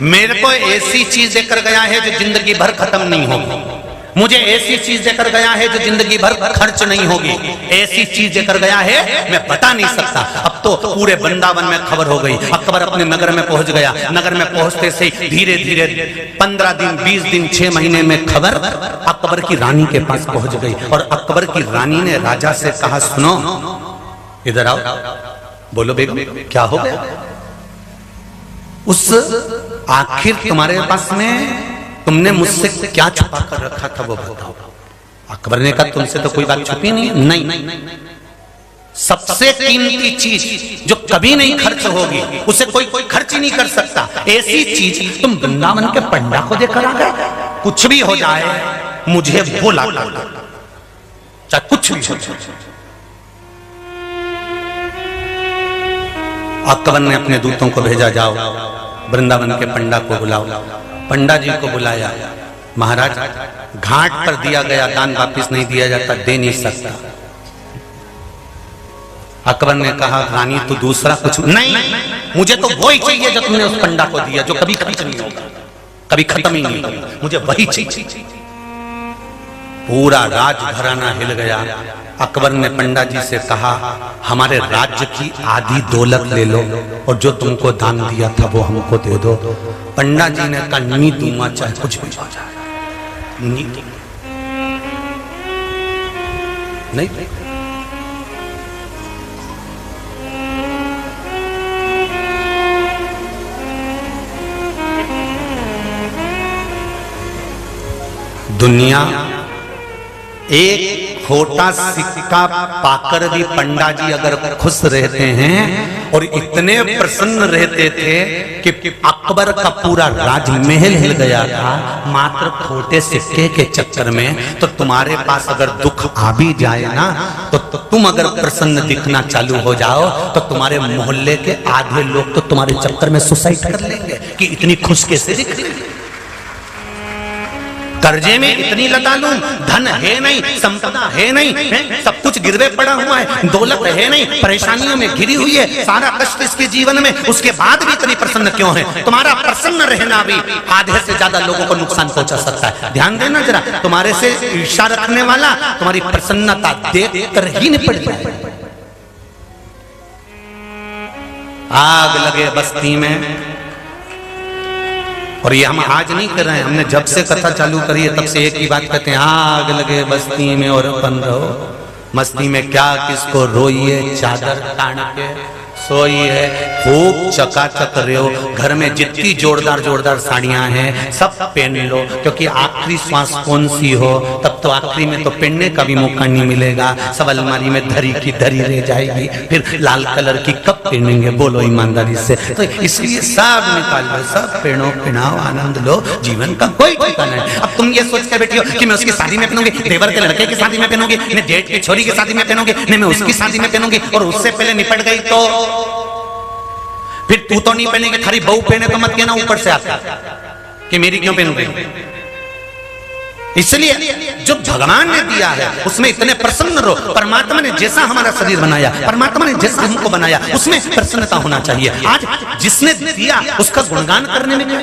मेरे को ऐसी चीज देकर गया है जो जिंदगी भर खत्म नहीं होगी, मुझे ऐसी चीज देकर गया है जो जिंदगी भर खर्च नहीं होगी, ऐसी चीज देकर गया है मैं बता नहीं सकता। अब तो पूरे वृंदावन में खबर हो गई। अकबर अपने नगर में पहुंच गया। नगर में पहुंचते से धीरे धीरे 15 दिन 20 दिन 6 महीने में खबर अकबर की रानी के पास पहुंच गई और अकबर की रानी ने राजा से कहा सुनो इधर आओ। बोलो बेगम क्या हो गया? उस आखिर तुम्हारे पास में तुमने मुझसे क्या छुपा कर रखा था वो बताओ। अकबर ने कहा तुमसे तो कोई बात छुपी नहीं, सबसे कीमती चीज जो कभी नहीं खर्च होगी उसे कोई खर्च ही नहीं कर सकता, ऐसी चीज तुम वृंदावन के पंडा को देकर आ गए। कुछ भी हो जाए मुझे वो ला चाहे कुछ भी हो जाए। अकबर ने अपने दूतों को भेजा जाओ वृंदावन के पंडा को बुलाओ। पंडा जी को बुलाया। महाराज घाट पर दिया गया दान वापस नहीं दिया जाता, दे नहीं सकता। अकबर ने कहा रानी तू दूसरा कुछ नहीं, मुझे तो वही चाहिए जो तुमने उस पंडा को दिया, जो कभी खत्म नहीं होगा, कभी खत्म ही नहीं होगा, मुझे वही चाहिए। पूरा राजघराना हिल गया। अकबर ने पंडा जी से कहा हमारे राज्य की आधी दौलत ले लो और जो तुमको दान दिया था वो हमको दे दो। पंडा जी ने कहा नहीं दूंगा, चाहे कुछ भी हो जाए, नहीं। दुनिया एक खोटा सिक्का पाकर भी पंडा जी अगर खुश रहते हैं और इतने प्रसन्न रहते थे कि अकबर का पूरा राजमहल हिल गया था मात्र खोटे सिक्के के चक्कर में, तो तुम्हारे पास अगर दुख आ भी जाए ना तो तुम अगर प्रसन्न दिखना चालू हो जाओ तो तुम्हारे मोहल्ले के आधे लोग तो तुम्हारे चक्कर में सुसाइड कर लेंगे कि इतनी खुश कैसे दिख रही है। कर्जे में इतनी लतालूम, धन है नहीं, संपदा है नहीं, सब कुछ गिरवे पड़ा हुआ है, दौलत है नहीं, परेशानियों में घिरी हुई है, सारा कष्ट इसके जीवन में, उसके बाद भी इतनी प्रसन्न क्यों है? तुम्हारा प्रसन्न रहना भी आधे से ज्यादा लोगों को नुकसान पहुंचा सकता है। ध्यान देना जरा, तुम्हारे से ईर्ष्या रखने वाला तुम्हारी प्रसन्नता देख कर ही निपट जाए। आग लगे बस्ती में, और ये हम आज नहीं कर रहे हैं, हमने जब से कथा चालू करी है तब से एक ही बात कहते हैं, आग लगे बस्ती में और अपन रहो मस्ती में, क्या किसको रोइए चादर तान के सोइए, खूब चकाचक रहे हो, घर में जितनी जोरदार जोरदार साड़ियां हैं सब पहन लो, क्योंकि आखिरी श्वास कौन सी हो तब तो आखिरी में तो पहनने का भी मौका नहीं मिलेगा, सब अलमारी में धरी की धरी रह जाएगी, फिर लाल कलर की कब पहनेंगे बोलो ईमानदारी से। तो इसलिए सब निकाल लो, सब पहनो, पहनाओ, आनंद लो, जीवन का कोई ठिकाना नहीं। अब तुम ये सोच कर बैठी हो कि मैं उसकी शादी में पहनूंगी, देवर के लड़के की शादी में पहनूंगी, मैं जेठ की छोरी की शादी में पहनूंगी, नहीं मैं उसकी शादी में पहनूंगी, और उससे पहले निपट गई तो फिर तू तो नहीं पहनेगी, थारी बहू पहने तो मत कहना ऊपर से आता कि मेरी क्यों पहनूंगी। इसलिए जो भगवान ने दिया है उसमें इतने प्रसन्न रहो। परमात्मा ने जैसा हमारा शरीर बनाया, परमात्मा ने जैसा हमको बनाया उसमें प्रसन्नता होना चाहिए। आज जिसने दिया उसका गुणगान करने में क्या,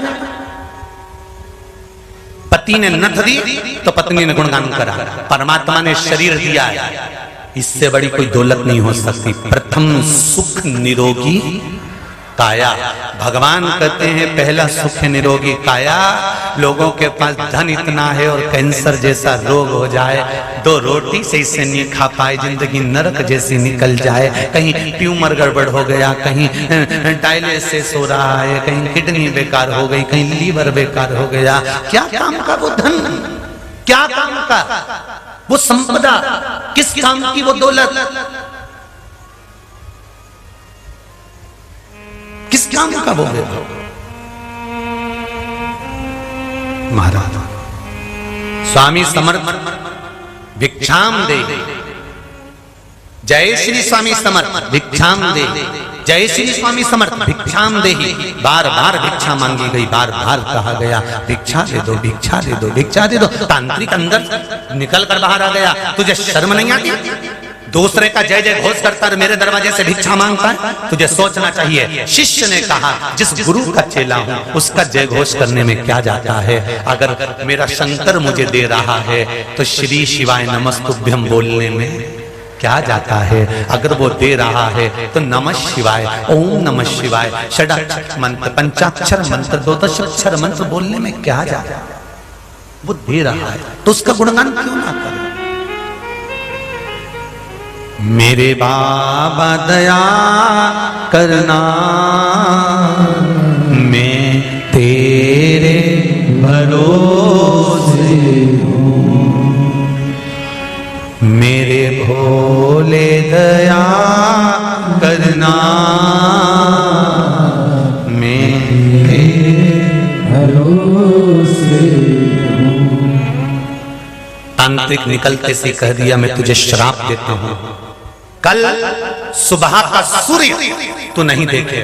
पति ने नथ दी तो पत्नी ने गुणगान करा, परमात्मा ने शरीर दिया है, इससे बड़ी कोई दौलत नहीं हो सकती। प्रथम सुख निरोगी काया, भगवान कहते हैं पहला सुख निरोगी काया। लोगों के पास धन इतना है और कैंसर जैसा रोग हो जाए, दो रोटी से इसे नहीं खा पाए, जिंदगी नरक जैसी निकल जाए, कहीं ट्यूमर गड़बड़ हो गया, कहीं डायलिसिस हो रहा है, कहीं किडनी बेकार हो गई, कहीं लीवर बेकार हो गया, क्या काम का वो धन, क्या काम का वो संपदा, किस काम की वो दौलत, किस काम का वो है? महाराज स्वामी समर्थ भिक्षाम दे, जय श्री स्वामी समर्थ भिक्षाम दे, जय श्री स्वामी समर्थ भिक्षाम दे, बार बार भिक्षा मांगी गई, बार बार कहा गया भिक्षा दे दो, भिक्षा दे दो, भिक्षा दे दो। तांत्रिक अंदर निकल कर बाहर आ गया, तुझे शर्म नहीं आती? दूसरे का जय जय घोष करता है, मेरे दरवाजे से भिक्षा मांगता है, तुझे सोचना चाहिए। शिष्य ने कहा जिस गुरु का चेला हूं उसका जय घोष करने में क्या जाता है, अगर मेरा शंकर मुझे दे रहा है तो श्री शिवाय नमस्तुभ्यम बोलने में क्या जाता है, अगर वो दे रहा है तो नमः शिवाय, ओम नमः शिवाय, षडाक्षर मंत्र, पंचाक्षर मंत्र, द्वादशाक्षर मंत्र बोलने में क्या जाता है, वो दे रहा है तो उसका गुणगान क्यों ना करें। मेरे बाबा दया करना, मैं तेरे भरोसे हूँ, मेरे भोले दया करना, मैं तेरे भरोसे हूँ। तांत्रिक निकलते से कह दिया मैं तुझे श्राप देता हूँ, कल सुबह का सूर्य तू नहीं देखे,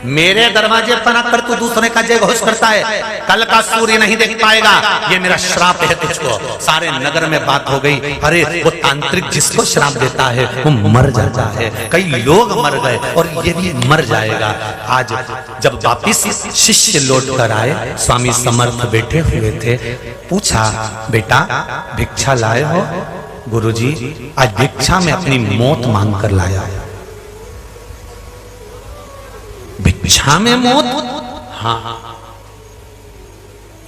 मेरे दरवाजे पर आकर तू दूसरे का जय घोष करता है, कल का सूर्य नहीं देख पाएगा, ये मेरा श्राप है तुझको। सारे नगर में बात हो गई, अरे वो तांत्रिक जिसको श्राप देता है वो मर जाता है, कई लोग मर गए और ये भी मर जाएगा। आज जब वापिस शिष्य लौट कर आए, स्वामी समर्थ बैठे हुए थे, पूछा बेटा भिक्षा लाए हो? गुरुजी आज भिक्षा में अपनी मौत मांग कर लाया। भिक्षा में मौत? हाँ,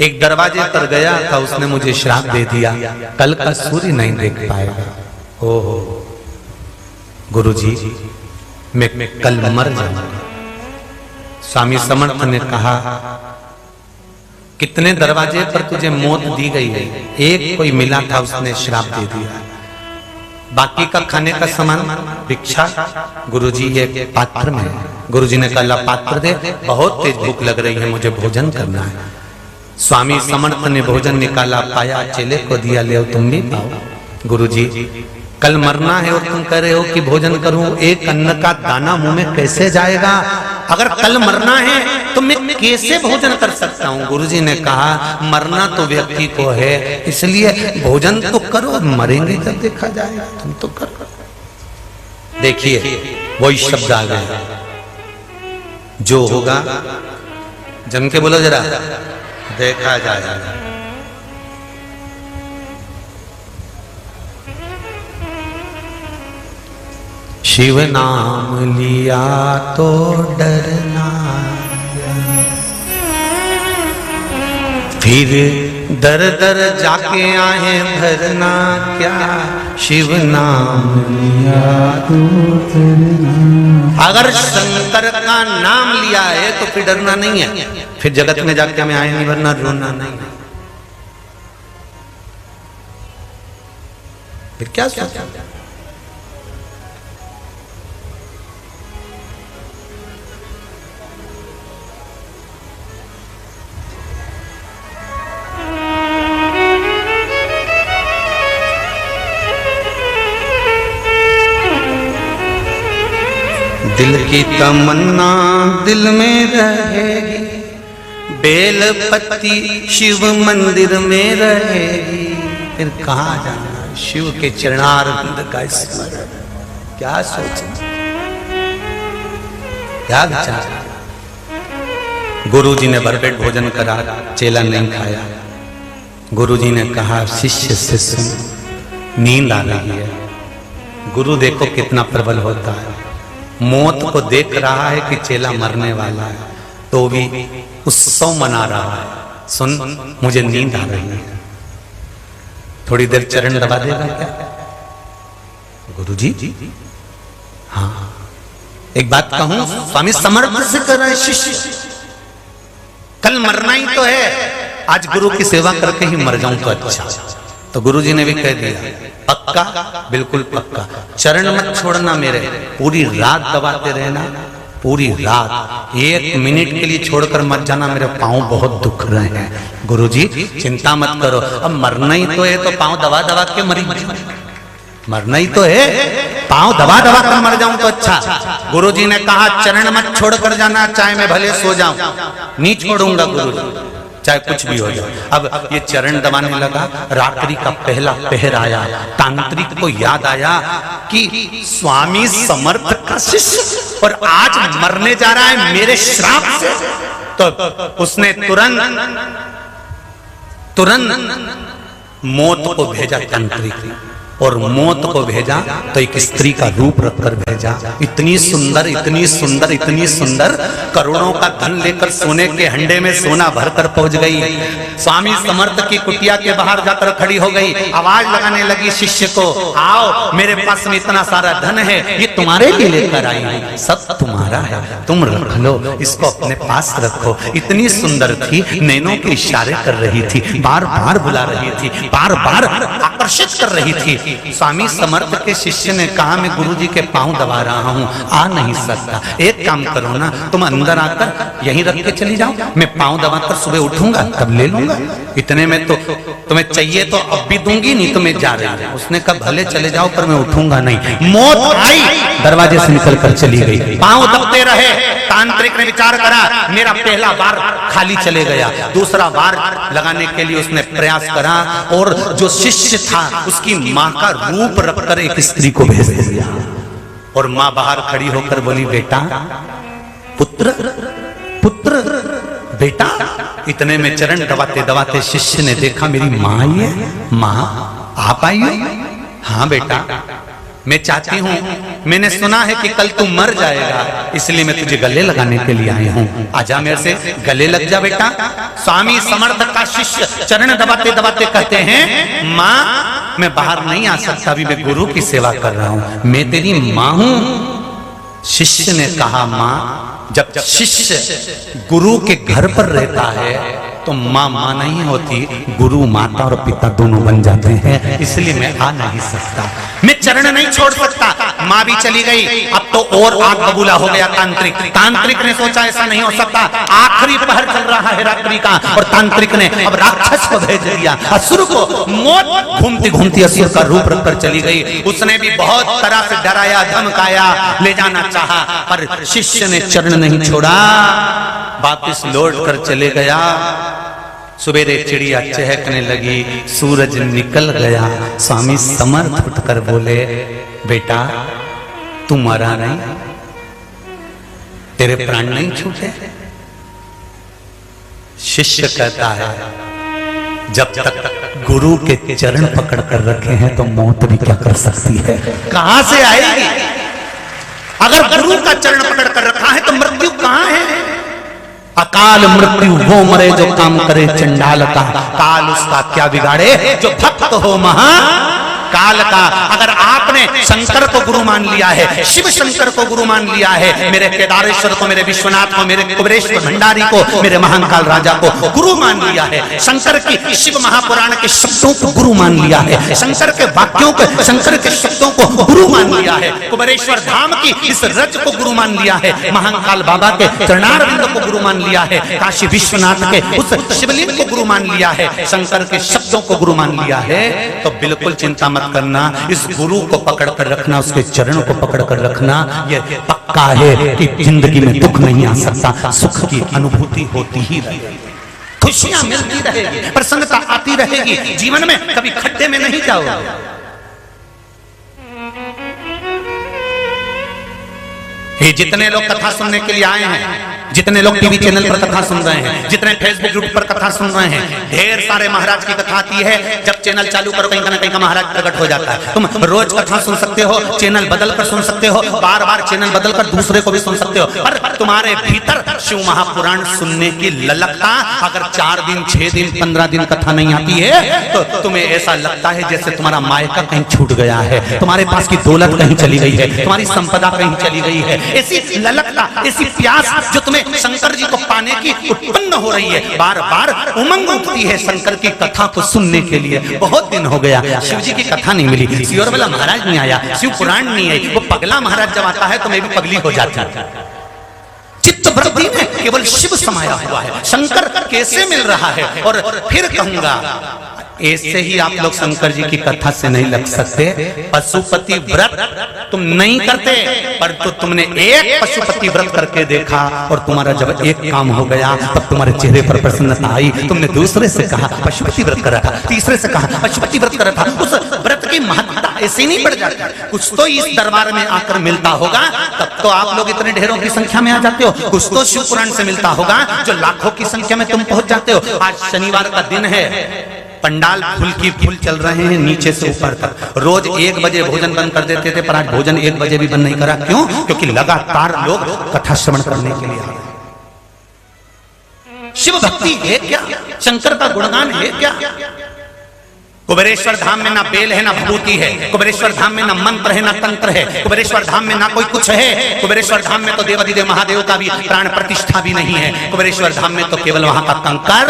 एक दरवाजे पर गया था, उसने मुझे श्राप दे दिया, कल का सूर्य नहीं देख पाएगा। ओहो गुरुजी मैं कल मर जाऊंगा। स्वामी समर्थ ने कहा कितने दरवाजे पर तुझे मौत दी गई है? एक कोई मिला था, उसने श्राप दे दिया, बाकी का खाने का सामान भिक्षा गुरुजी ये पात्र में। गुरुजी ने कहा पात्र दे, बहुत तेज भूख लग रही है, मुझे भोजन करना है। स्वामी समर्थ ने भोजन निकाला, पाया, चेले को दिया, ले तुम भी पाओ। गुरुजी कल मरना है और तुम कह रहे हो कि भोजन करूं, एक अन्न का दाना मुंह में कैसे जाएगा? अगर कल मरना है तो मैं कैसे भोजन कर सकता हूं? गुरुजी ने कहा मरना तो व्यक्ति को है, इसलिए भोजन तो करो, मरेंगे जब देखा जाएगा, तुम तो करो। देखिए वही शब्द आ गए, जो होगा जम के बोलो जरा, देखा जाएगा। शिव नाम लिया तो डरना, फिर दर दर जाके आए भरना क्या, शिव नाम लिया तो डरना। अगर शंकर का नाम लिया है तो फिर डरना नहीं है, फिर जगत में जाके हमें आए नहीं भरना, रोना नहीं, फिर क्या सोचा? दिल की तमन्ना दिल में रहेगी, बेलपत्ती शिव मंदिर में रहेगी, फिर कहाँ जाना? शिव के चरणारविंद का स्मरण। क्या सोचे, क्या विचार? गुरुजी ने भरपेट भोजन करा, चेला नहीं खाया। गुरुजी ने कहा शिष्य से सुन, नींद आ रही है। गुरु देखो कितना प्रबल होता है, मौत को देख रहा है कि चेला मरने वाला है, तो भी उत्सव मना रहा है। सुन मुझे नींद आ रही है, थोड़ी देर चरण दबा देगा क्या? गुरुजी हाँ, एक बात कहूं, स्वामी समर्थ से कर रहे शिष्य, कल मरना ही तो है, आज गुरु की सेवा करके ही मर जाऊं तो अच्छा। तो गुरुजी ने भी कह दिया पक्का, बिल्कुल पक्का, चरण मत छोड़ना मेरे, पूरी रात दबाते रहना, पूरी रात, एक मिनट के लिए छोड़कर मत जाना, मेरे पांव बहुत दुख रहे हैं। गुरुजी चिंता मत करो, अब मरना ही तो है तो पांव दबा दबा के मरी, मरना ही तो है, पांव दबा दबा कर मर जाऊं तो अच्छा। गुरुजी ने कहा चरण मत छोड़कर जाना, चाहे मैं भले सो जाऊं, नहीं छोड़ूंगा गुरुजी, चाहे कुछ भी हो जाए। अब ये चरण दबाने लगा, रात्रि का पहला पहर आया, तांत्रिक को याद आया कि स्वामी समर्थ का शिष्य और आज मरने जा रहा है मेरे श्राप से, तो उसने तुरंत मौत को भेजा तांत्रिक, और मौत को भेजा तो एक स्त्री का रूप रखकर भेजा, इतनी सुंदर, इतनी सुंदर, इतनी सुंदर, करोड़ों का धन लेकर सोने के हंडे में सोना भरकर पहुंच गई। स्वामी समर्थ की कुटिया के बाहर जाकर खड़ी हो गई, आवाज लगाने लगी शिष्य को, आओ मेरे पास में इतना सारा धन है, ये तुम्हारे लिए लेकर आई हूं, सब तुम्हारा है, तुम रख लो, इसको अपने पास रखो। इतनी सुंदर थी, नैनों के इशारे कर रही थी, बार बार बुला रही थी, बार बार आकर्षित कर रही थी। स्वामी समर्थ के शिष्य ने कहा मैं गुरुजी के पांव दबा रहा हूँ, आ नहीं सकता, एक काम करो ना, तुम अंदर आकर यहीं रख के चली जाओ, मैं पांव दबाकर सुबह उठूंगा तब ले लूंगा, इतने में तो तुम्हें चाहिए तो अब भी दूंगी, नहीं तो मैं जा रही हूं। उसने कहा भले चले जाओ पर मैं उठूंगा नहीं। मौत आई, दरवाजे से निकल कर चली गई, पांव दबते रहे। तांत्रिक ने विचार करा मेरा पहला बार खाली चले गया, दूसरा बार लगाने के लिए उसने प्रयास करा और जो शिष्य था उसकी माँ का रूप रखकर एक स्त्री को भेज दिया और माँ बाहर खड़ी होकर बोली बेटा, पुत्र पुत्र बेटा। इतने में चरण दबाते दबाते शिष्य ने देखा मेरी माँ आई है, माँ आप आई हो? हाँ बेटा, मैं चाहती हूँ, मैंने सुना है कि कल तू मर जाएगा, इसलिए मैं तुझे गले लगाने के लिए आई हूँ, आजा मेरे से गले लग जा बेटा। स्वामी समर्थ का शिष्य चरण दबाते दबाते कहते हैं माँ मैं बाहर नहीं आ सकता, अभी मैं गुरु की सेवा कर रहा हूँ, मैं तेरी माँ हूँ। शिष्य ने कहा माँ, जब शिष्य गुरु के घर पर रहता है तो माँ माँ नहीं होती, गुरु माता और पिता दोनों बन जाते हैं, इसलिए मैं आ नहीं सकता, मैं चरण नहीं छोड़ सकता। माँ भी चली गई, अब तो और आग बबूला हो गया तांत्रिक। तांत्रिक ने सोचा ऐसा नहीं हो सकता, आखिरी पहर चल रहा है रात्रि का, और तांत्रिक ने अब राक्षस को भेज दिया, असुर को। मौत घूमती घूमती असुर का रूप रखकर चली गई। उसने भी बहुत तरह से डराया धमकाया, ले जाना चाहा, पर शिष्य ने चरण नहीं छोड़ा, वापिस लौट कर चले गया। सुबेरे चिड़िया चहकने लगी, सूरज निकल गया। स्वामी समर्थ उठकर बोले बेटा तू मरा नहीं, तेरे प्राण नहीं छूटे। शिष्य कहता है जब तक गुरु के चरण पकड़ कर रखे हैं तो मौत भी क्या कर सकती है, कहां से आएगी? अगर गुरु का चरण पकड़ कर रखा है तो मृत्यु कहां है? अकाल मृत्यु वो मरे जो काम करे चंडाल का, काल उसका क्या बिगाड़े जो भक्त हो महा काल का। अगर आपने शंकर को गुरु मान लिया है, शिव शंकर को गुरु मान लिया है, मेरे केदारेश्वर को, मेरे विश्वनाथ को, मेरे कुबेरेश्वर भंडारी को, मेरे महाकाल राजा को गुरु मान लिया है, शंकर की शिव महापुराण के शब्दों को गुरु मान लिया है, शंकर के वाक्यों को, शंकर के शब्दों को गुरु मान लिया है, कुबेरेश्वर धाम की इस रज को गुरु मान लिया है, महाकाल बाबा के चरणारविंद को गुरु मान लिया है, काशी विश्वनाथ के उस शिवलिंग को गुरु मान लिया है, शंकर के शब्दों को गुरु मान लिया है, तो बिल्कुल चिंता मत करना, इस गुरु को पकड़ कर रखना, उसके चरणों को पकड़ कर रखना, यह पक्का है कि जिंदगी में दुख नहीं आ सकता, सुख की अनुभूति होती ही रहेगी, खुशियां मिलती रहेगी, प्रसन्नता आती रहेगी, जीवन में कभी खड्डे में नहीं जाओगे। ये जितने लोग कथा सुनने के लिए आए हैं, जितने लोग टीवी चैनल पर कथा सुन रहे हैं, जितने फेसबुक यूट्यूब पर कथा सुन रहे हैं, ढेर सारे महाराज की कथा आती है। जब चैनल चालू करो कहीं ना कहीं का महाराज प्रकट हो जाता है। तुम रोज कथा सुन सकते हो, चैनल बदल कर सुन सकते हो, बार बार चैनल बदल कर दूसरे को भी सुन सकते हो, पर तुम्हारे भीतर शिव महापुराण सुनने की ललकता अगर 4 दिन 6 दिन 15 दिन कथा नहीं आती है तो तुम्हें ऐसा लगता है जैसे तुम्हारा मायका कहीं छूट गया है, तुम्हारे पास की दौलत कहीं चली गई है, तुम्हारी संपदा कहीं चली गई है। ऐसी ललकता, ऐसी प्यास जो तुम्हें शंकर जी को पाने की उत्पन्न हो रही है, बार बार उमंग उठती है शंकर की कथा को सुनने के लिए। बहुत दिन हो गया शिव जी की कथा नहीं मिली, सियोर वाला महाराज नहीं आया, शिव पुराण नहीं आई, वो पगला महाराज जब आता है तो मैं भी पगली हो जाती हूं। चित्त वृत्ति में केवल शिव समाया हुआ है, शंकर कैसे मिल रहा है? और फिर कहूंगा ऐसे ही आप लोग शंकर जी की कथा से नहीं लग सकते। पशुपति व्रत तुम नहीं करते, पर तो तुमने एक पशुपति व्रत करके देखा और तुम्हारा जब एक काम हो गया तब तुम्हारे चेहरे पर प्रसन्नता आई। तुमने दूसरे से कहा पशुपति व्रत करा था, तीसरे से कहा पशुपति व्रत करा था, उस व्रत की महत्ता ऐसे नहीं बढ़ जाती। कुछ तो इस दरबार में आकर मिलता होगा, तब तो आप लोग इतने ढेरों की संख्या में आ जाते हो। कुछ तो शिव पुराण से मिलता होगा जो लाखों की संख्या में तुम पहुंच जाते हो। आज शनिवार का दिन है, पंडाल फूल की फूल चल रहे हैं नीचे से ऊपर तक। रोज 1 बजे भोजन बंद कर देते थे, पर आज भोजन 1 बजे भी बंद नहीं करा। क्यों? क्योंकि लगातार लोग कथा श्रवण करने के लिए आ रहे। शिव भक्ति है क्या? शंकर का गुणगान है क्या? कुबेरेश्वर धाम में ना बेल है ना भभूति है, कुबेरेश्वर धाम में ना मंत्र है ना तंत्र है, कुबेरेश्वर धाम में ना कोई कुछ है। कुबेरेश्वर धाम में तो देवाधिदेव महादेव का भी प्राण प्रतिष्ठा भी नहीं है। कुबेरेश्वर धाम में तो केवल वहां का कंकर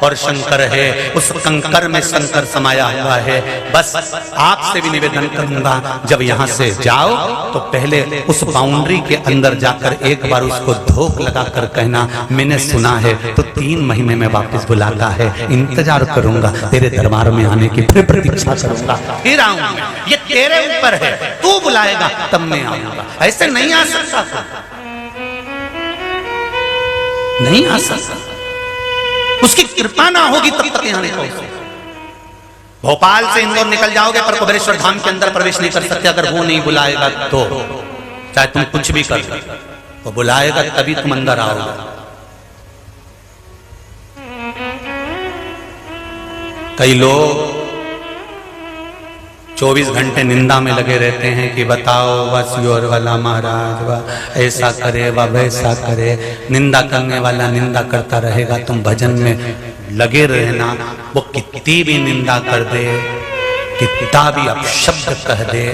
और शंकर है, उस कंकर में शंकर समाया हुआ है। बस आपसे भी निवेदन करूंगा, जब यहाँ से जाओ तो पहले उस बाउंड्री के अंदर जाकर एक बार उसको धोख लगा कर कहना, मैंने सुना है तो 3 महीने में वापस बुलाता है, इंतजार करूंगा तेरे दरबार में आने की, फिर प्रतीक्षा करूंगा, फिर आऊंगा। ये तेरे ऊपर है, तू बुलाएगा तब मैं आऊंगा। ऐसे नहीं आ सकता, नहीं आ सकता। उसकी कृपा ना होगी तब तक यहाँ नहीं पहुंचे। भोपाल से इंदौर निकल जाओगे पर कुबेरेश्वर धाम के अंदर प्रवेश नहीं कर सकते अगर वो नहीं बुलाएगा तो। चाहे तुम कुछ भी कर, वो बुलाएगा तभी तुम अंदर आओगे। कई लोग 24 घंटे निंदा में लगे रहते हैं कि बताओ वह सियोर वाला महाराज वह ऐसा करे वह वैसा करे। निंदा करने वाला निंदा करता रहेगा, तुम भजन में लगे रहना। वो कितनी भी निंदा कर दे, कितना भी अपशब्द कह दे,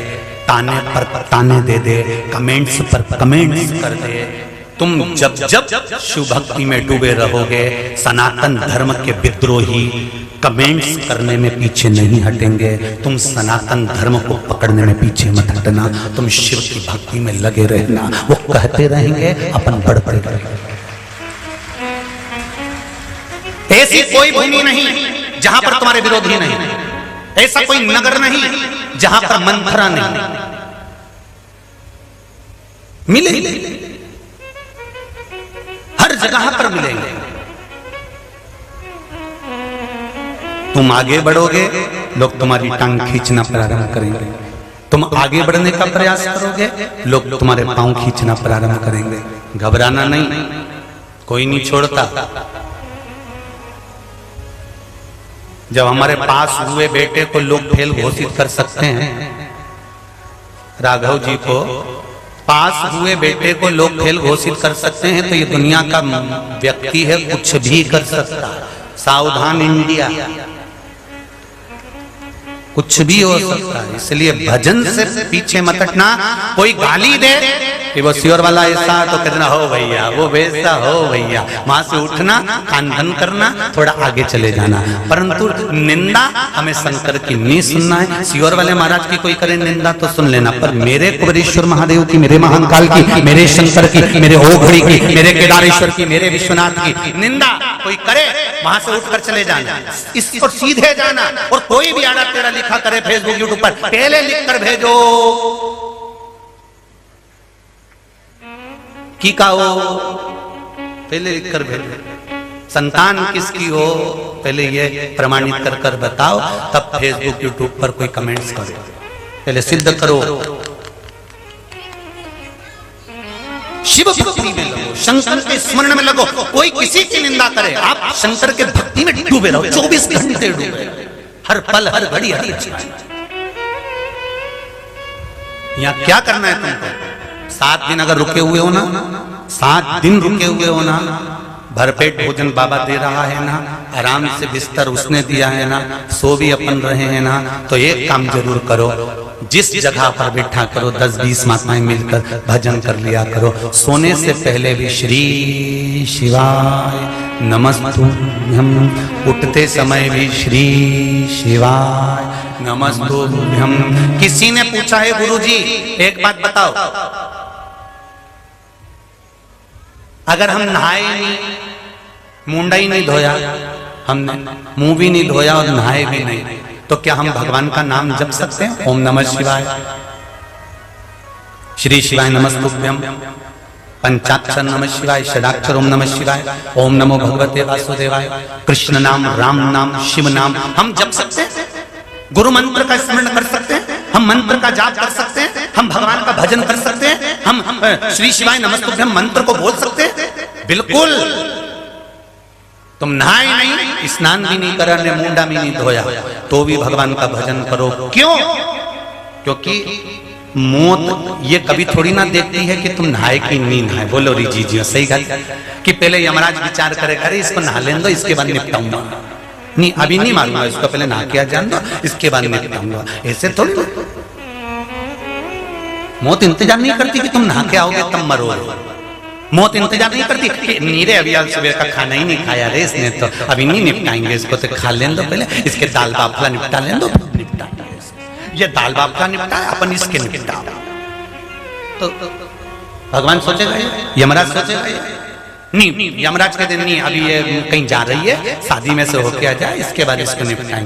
ताने पर ताने दे दे, कमेंट्स पर कमेंट्स कर दे, तुम जब जब शिव भक्ति में डूबे रहोगे, सनातन धर्म के विद्रोही कमेंट्स करने में पीछे नहीं हटेंगे। तुम सनातन धर्म को पकड़ने में पीछे मत हटना, तुम शिव की भक्ति में लगे रहना। वो कहते रहेंगे, अपन बढ़ते रहेंगे। ऐसी कोई भूमि नहीं जहां पर तुम्हारे विरोधी नहीं, ऐसा कोई नगर नहीं जहां पर मंथरा नहीं। मिलेंगे, हर जगह पर मिलेंगे। तुम आगे बढ़ोगे, लोग तुम्हारी टांग खींचना प्रारंभ करेंगे। तुम आगे बढ़ने का प्रयास करोगे, लोग तुम्हारे पांव खींचना प्रारंभ करेंगे। घबराना नहीं, कोई नहीं छोड़ता। जब हमारे पास हुए बेटे को लोग फेल घोषित कर सकते हैं, राघव जी को पास हुए बेटे को लोग फेल घोषित कर सकते हैं, तो ये दुनिया का व्यक्ति है, कुछ भी कर सकता। सावधान इंडिया, कुछ भी हो सकता है। इसलिए भजन से पीछे मत हटना। कोई गाली दे कि वो सियोर वाला ऐसा, तो कहना हो भैया वो वैसा, हो भैया। वहां से उठना, कान बंद करना, थोड़ा आगे चले जाना। परंतु निंदा हमें शंकर की नहीं सुनना है। सियोर वाले महाराज की कोई करे निंदा तो सुन लेना, पर मेरे कुबेरेश्वर महादेव की, मेरे महाकाल की, मेरे शंकर की, मेरे ओघड़ी की, मेरे केदारेश्वर की, मेरे विश्वनाथ की निंदा कोई करे, वहां से उठकर चले जाना, इस पर सीधे जाना। और कोई भी आड़ा तेरा लिखा करे फेसबुक यूट्यूब पर, पहले लिखकर भेजो की का हो, पहले लिखकर भेजो। संतान किसकी हो, पहले ये प्रमाणित कर कर बताओ, तब फेसबुक यूट्यूब पर कोई कमेंट्स करो। पहले सिद्ध करो। शिव भक्ति में लगो, शंकर के स्मरण में लगो। कोई किसी की निंदा करे, आप शंकर के भक्ति में डूबे रहो, 24 घंटे डूबे, हर पल हर घड़ी हर चीज। यहाँ क्या करना है तुमको? 7 दिन अगर रुके हुए हो ना, 7 दिन रुके हुए हो ना, भरपेट भोजन बाबा दे रहा है ना, आराम से बिस्तर उसने दिया है ना, सो भी अपन रहे हैं ना, तो एक काम जरूर करो, जिस जगह पर बैठा करो 10-20 माताएं मिलकर भजन कर लिया करो। सोने से पहले भी श्री शिवाय नमस्तुभ्यम, उठते समय भी श्री शिवाय नमस्तुभ्यम। किसी ने पूछा है गुरुजी एक बात बताओ, अगर हम नहाए नहीं, मुंडा ही नहीं धोया, हमने मुंह भी नहीं धोया और नहाए भी नहीं, तो क्या हम भगवान का नाम जप सकते हैं? ओम नमः शिवाय, श्री शिवाय नमस्तुभ्यम, पंचाक्षर नमः शिवाय, षडाक्षर ओम नमः शिवाय, ओम नमो भगवते वासुदेवाय, कृष्ण नाम, राम नाम, शिव नाम हम जप सकते हैं। गुरु मंत्र का स्मरण कर सकते हैं, हम मंत्र का जाप कर सकते हैं, हम भगवान का भजन कर सकते हैं, हम श्री शिवाय नमस्तुभ्यम मंत्र को बोल सकते हैं। बिल्कुल। तुम नहाए नहीं, स्नान भी नहीं करा, ने मुंडा भी नहीं धोया, तो भी भगवान का भजन करो। क्यों? क्योंकि मौत ये कभी थोड़ी ना देखती है कि तुम नहाए कि नहीं नहाए। बोलो री जी सही बात, कि पहले यमराज विचार करे, करे इसको नहा लेने दो, इसके बाद निपटाऊंगा। नहीं, अभी नहीं मारूंगा इसको, पहले नहा के जान दो, इसके बाद निपटाऊंगा। ऐसे थोड़ी मौत इंतजार नहीं करती कि तुम नहा के आओगे तब मरोगे। मौत इंतजार नहीं करती कि नीरे अभी आज सुबह का खाना ही नहीं खाया रे इसने, तो अभी नहीं निपटाएंगे इसको, तो खा लेने दो पहले, इसके दाल बाफला निपटा लेने दो, निपटाएंगे ये दाल बाफला निपटा अपन इसके निपटा। तो भगवान सोचेगा, यमराज सोचेगा नहीं, यमराज के दिन नहीं, अभी ये कहीं जा रही है, शादी में से होके आ जाए, इसके बाद इसको निपटाएंगे।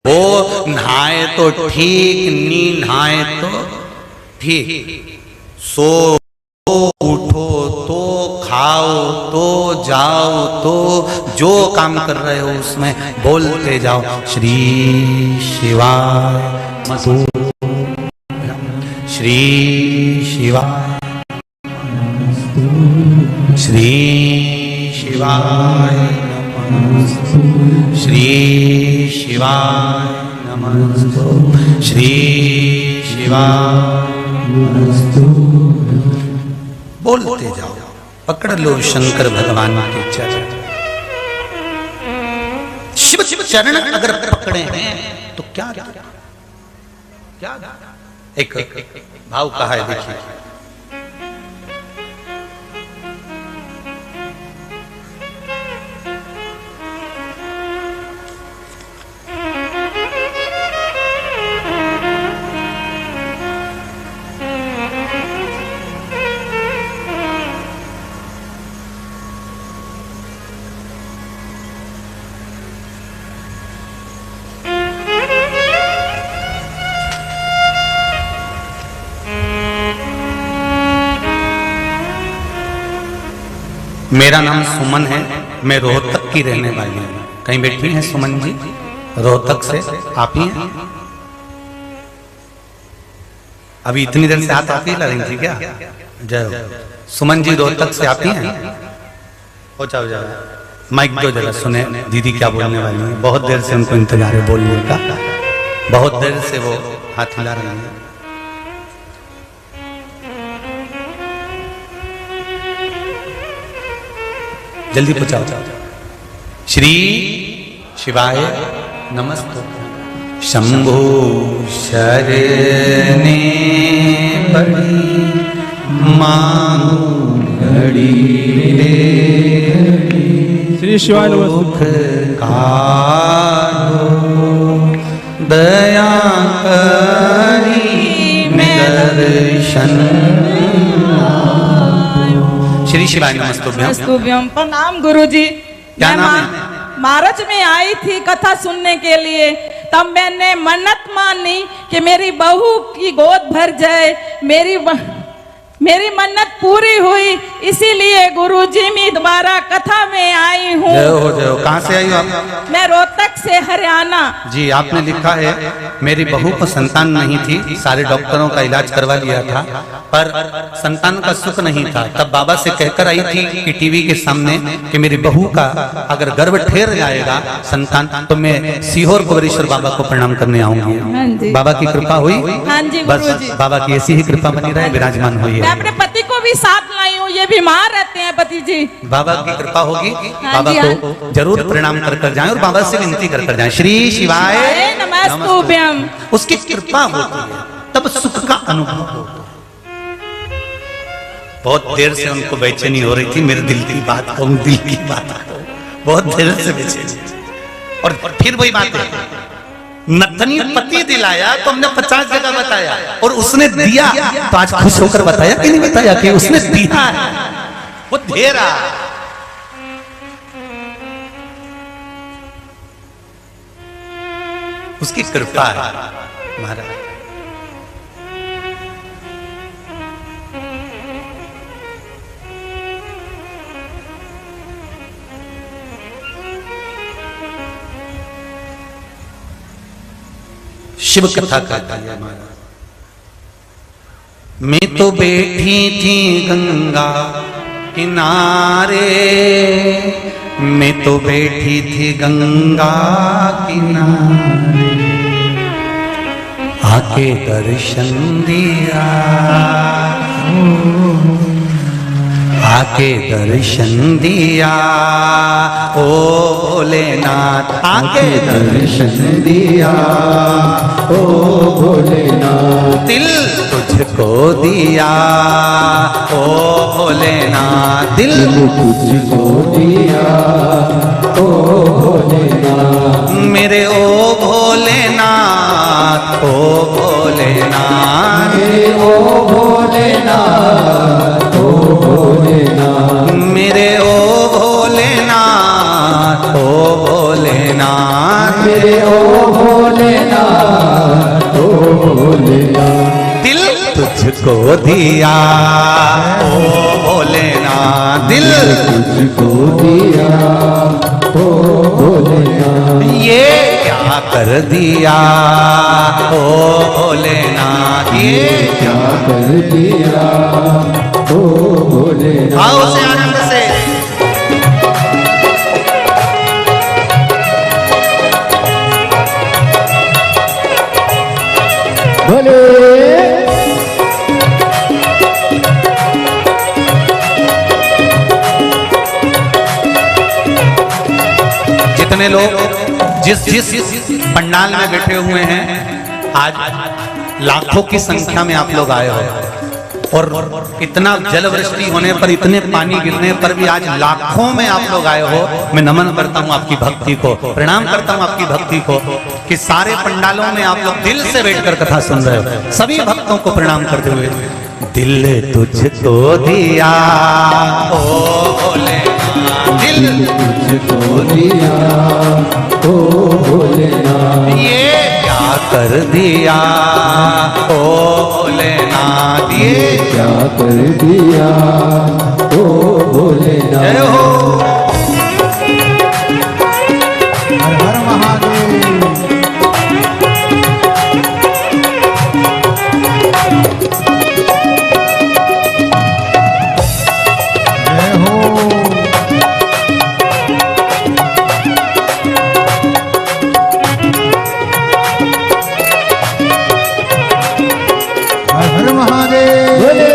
वो नहाए तो ठीक, नी नहाए तो ठीक, सो उठो तो, खाओ तो, जाओ तो, जो काम कर रहे हो उसमें बोलते जाओ श्री शिवाय मधु, श्री शिवाय, श्री शिवाय, श्री शिवाय नमः, श्री शिवाय बोलते जाओ, पकड़ लो शंकर भगवान के चरण। शिव चरण अगर पकड़े हैं तो क्या क्या एक भाव कहा है, देखिए मेरा नाम सुमन है, मैं रोहतक की रहने वाली हूँ। कहीं बैठी हैं सुमन जी? रोहतक से आप ही हैं? अभी इतनी देर से हाथ आप ही ला रही थी क्या? जय हो। सुमन जी रोहतक से आप ही हैं? हो जाओ जाओ, माइक दो जरा, सुने दीदी क्या बोलने वाली है। बहुत देर से उनको इंतजार है बोलने का, बहुत देर से वो हाथ हिला रही है। जल्दी पूछाओ। श्री शिवाय नमस्ते, शंभो शरणे पड़ी मांगू घड़ी रे, श्री शिवाय नमस्ते, कारो दया करी दर्शन। श्री शिवाय नमस्तुभ्यम। प्रणाम गुरुजी। क्या नाम है? मार्च में आई थी कथा सुनने के लिए, तब मैंने मन्नत मानी कि मेरी बहू की गोद भर जाए, मेरी मन्नत पूरी हुई, इसीलिए गुरुजी मैं दोबारा कथा में आई हूँ। जय हो जय हो। कहाँ से आई हो आप? मैं रोहतक से, हरियाणा। जी, आपने लिखा है मेरी बहू को संतान नहीं थी, सारे डॉक्टरों का इलाज करवा लिया था, पर संतान का सुख नहीं था। तब बाबा से कहकर आई थी कि टीवी के सामने कि मेरी बहू का अगर गर्भ ठहर जाएगा संतान, तो मैं सीहोर कुबेरेश्वर बाबा को प्रणाम करने आऊंगी। बाबा की कृपा हुई। हाँ जी बस बाबा की ऐसी ही कृपा बनी रहे, विराजमान हुई है। अपने पति को भी साथ लाई हूँ, ये बीमार रहते हैं पति जी। बाबा की कृपा होगी, बाबा को जरूर प्रणाम कर जाएं और बाबा से विनती कर जाएं। श्री शिवाय नमस्तुभ्यम। उसकी कृपा होती है तब सुख का अनुभव होता है। बहुत देर से उनको बेचैनी हो रही थी, मेरे दिल की बात कहूं, दिल की बात कहूं, बहुत देर से बेचैनी। और फिर वही बात है, नथनी पति दिलाया तो हमने 50 जगह बताया, और उसने दिया तो आज खुश होकर बताया कि नहीं बताया कि उसने दिया है, वो दे रहा। उसकी कृपा है महाराज। शिव कथा कहता है महाराज। मैं तो बैठी थी गंगा किनारे, मैं तो बैठी थी गंगा किनारे, आके दर्शन दिया, आके दर्शन दिया ओ भोलेनाथ, आके दर्शन दिया ओ भोलेनाथ, दिल तुझको दिया ओ भोलेनाथ, दिल तुझको दिया ओ भोलेनाथ, मेरे ओ भोलेनाथ, ओ भोलेनाथ, मेरे ओ भोलेनाथ, ओ भोलेनाथ, मेरे ओ भोलेनाथ, ओ भोलेनाथ, मेरे ओ भोलेनाथ, ओ भोलेनाथ, दिल तुझको दिया ओ भोलेनाथ, दिल तुझको दिया ओ भोलेनाथ, ये क्या कर दिया ओ भोलेनाथ, ये क्या कर दिया ओ भोलेनाथ। आओ से आनंद से भोले जितने लोग जिस पंडाल में बैठे हुए हैं, आज लाखों की संख्या में आप लोग आए हो और इतना जल वृष्टि होने पर, इतने पानी गिरने पर भी आज लाखों में आप लोग आए हो। मैं नमन करता हूँ आपकी भक्ति को, प्रणाम करता हूँ आपकी भक्ति को कि सारे पंडालों में आप लोग दिल से बैठकर कथा सुन रहे हो। सभी भक्तों को प्रणाम करते हुए, दिल तुझको दिया ओ भोलेनाथ, दिल तुझको दिया ओ भोलेनाथ, ये क्या कर दिया ओ भोलेनाथ, ये क्या कर दिया ओ भोलेनाथ। जय हो। हर हर महादेव। जय हो। हर हर महादेव। जय भोले।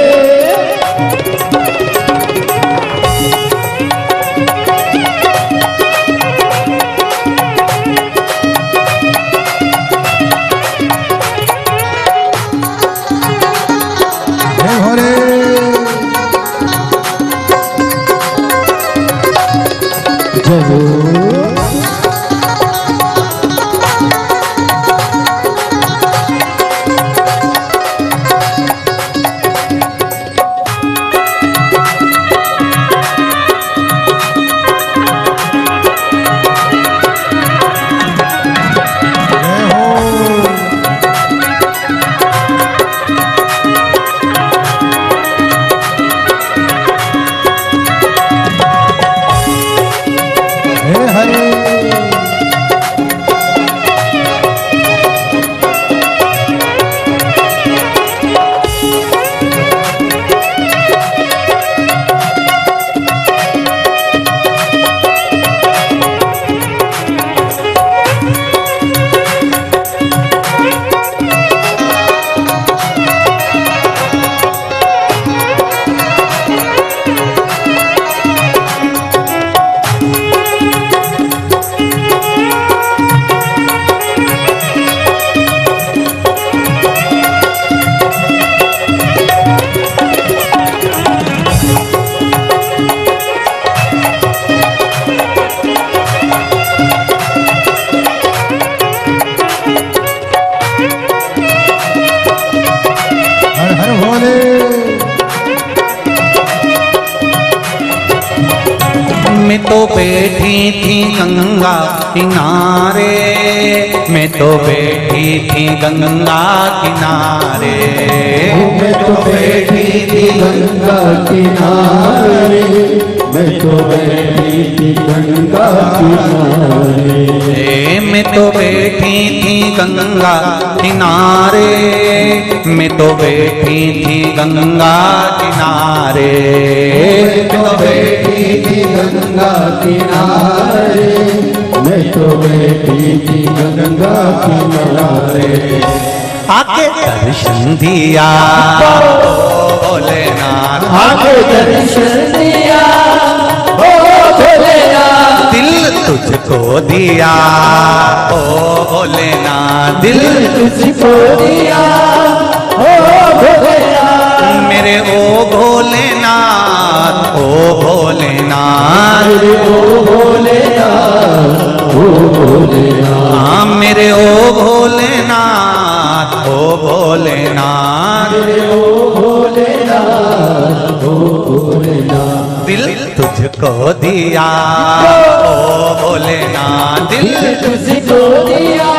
जय हो। मैं तो बैठी थी गंगा किनारे, मैं तो बैठी थी गंगा किनारे, मैं तो बैठी थी गंगा किनारे, मैं तो बैठी थी गंगा किनारे, मैं तो बैठी थी गंगा किनारे, मैं तो बैठी थी गंगा किनारे, मैं तो बैठी थी गंगा किनारे, मैं तो बैठी थी गंगा किनारे, आके दर्शन दिया ओ भोलेनाथ आके दर्शन दिया ओ भोलेनाथ दिल तुझको दिया ओ भोलेनाथ दिल तुझको दिया ओ भोलेनाथ मेरे ओ भोलेनाथ ओ भोलेनाथ मेरे ओ भोलेनाथ ओ भोलेनाथ हाँ मेरे ओ भोलेनाथ ओ भोलेनाथ मेरे ओ भोलेनाथ ओ भोलेनाथ दिल तुझको दिया ओ भोलेनाथ दिल तुझको दिया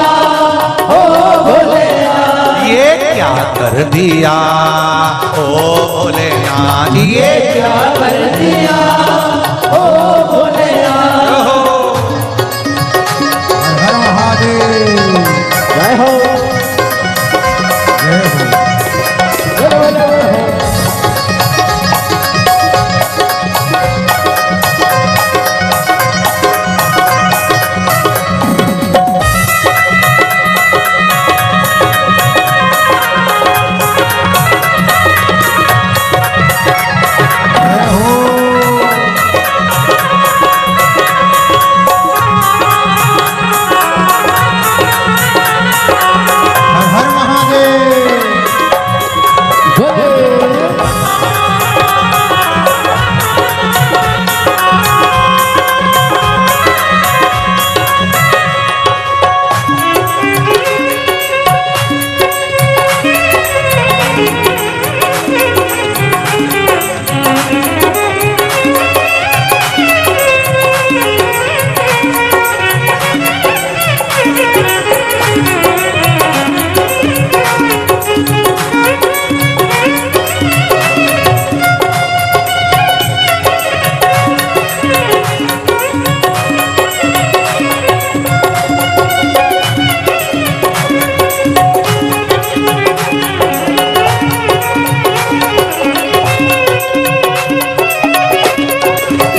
ओ भोलेनाथ ये क्या कर दिया ओ भोलेनाथ ये क्या कर दिया ओ भोलेनाथ हर महादेव जय हो जय हो हर महादेव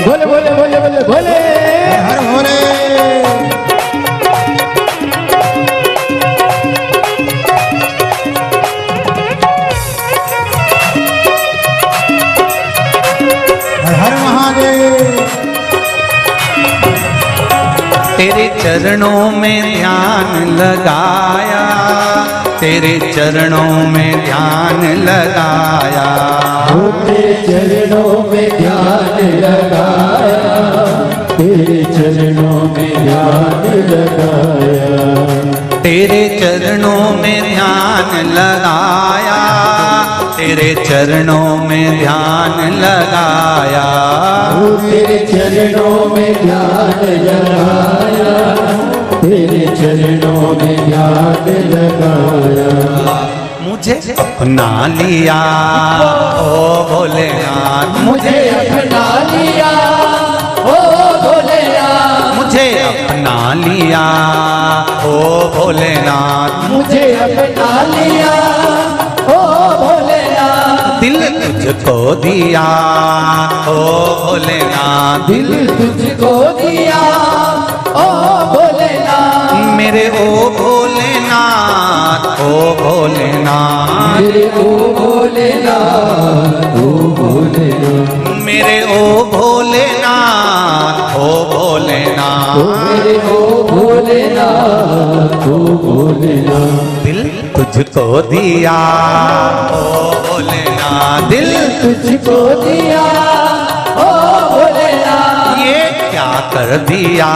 भोले भोले भोले भोले भोले हर भोले हर महादेव तेरे चरणों में ध्यान लगाया तेरे चरणों में ध्यान लगाया तेरे चरणों में ध्यान लगाया तेरे चरणों में ध्यान लगाया तेरे चरणों में ध्यान लगाया तेरे चरणों में ध्यान लगाया तेरे चरणों में ध्यान लगाया तेरे चरणों में ध्यान लगाया मुझे अपना लिया ओ भोलेनाथ मुझे अपना लिया ओ भोलेनाथ मुझे अपना लिया ओ भोलेनाथ मुझे अपना लिया ओ भोलेनाथ दिल तुझको दिया ओ भोलेनाथ दिल तुझको दिया ओ भोलेनाथ मेरे ओ भोलेनाथ ओ भोलेनाथ मेरे ओ भोलेनाथ ओ भोलेनाथ मेरे ओ भोलेनाथ ओ भोलेनाथ मेरे ओ भोलेनाथ ओ भोलेनाथ दिल तुझको दिया ओ भोलेनाथ दिल तुझको दिया ओ भोलेनाथ ये क्या कर दिया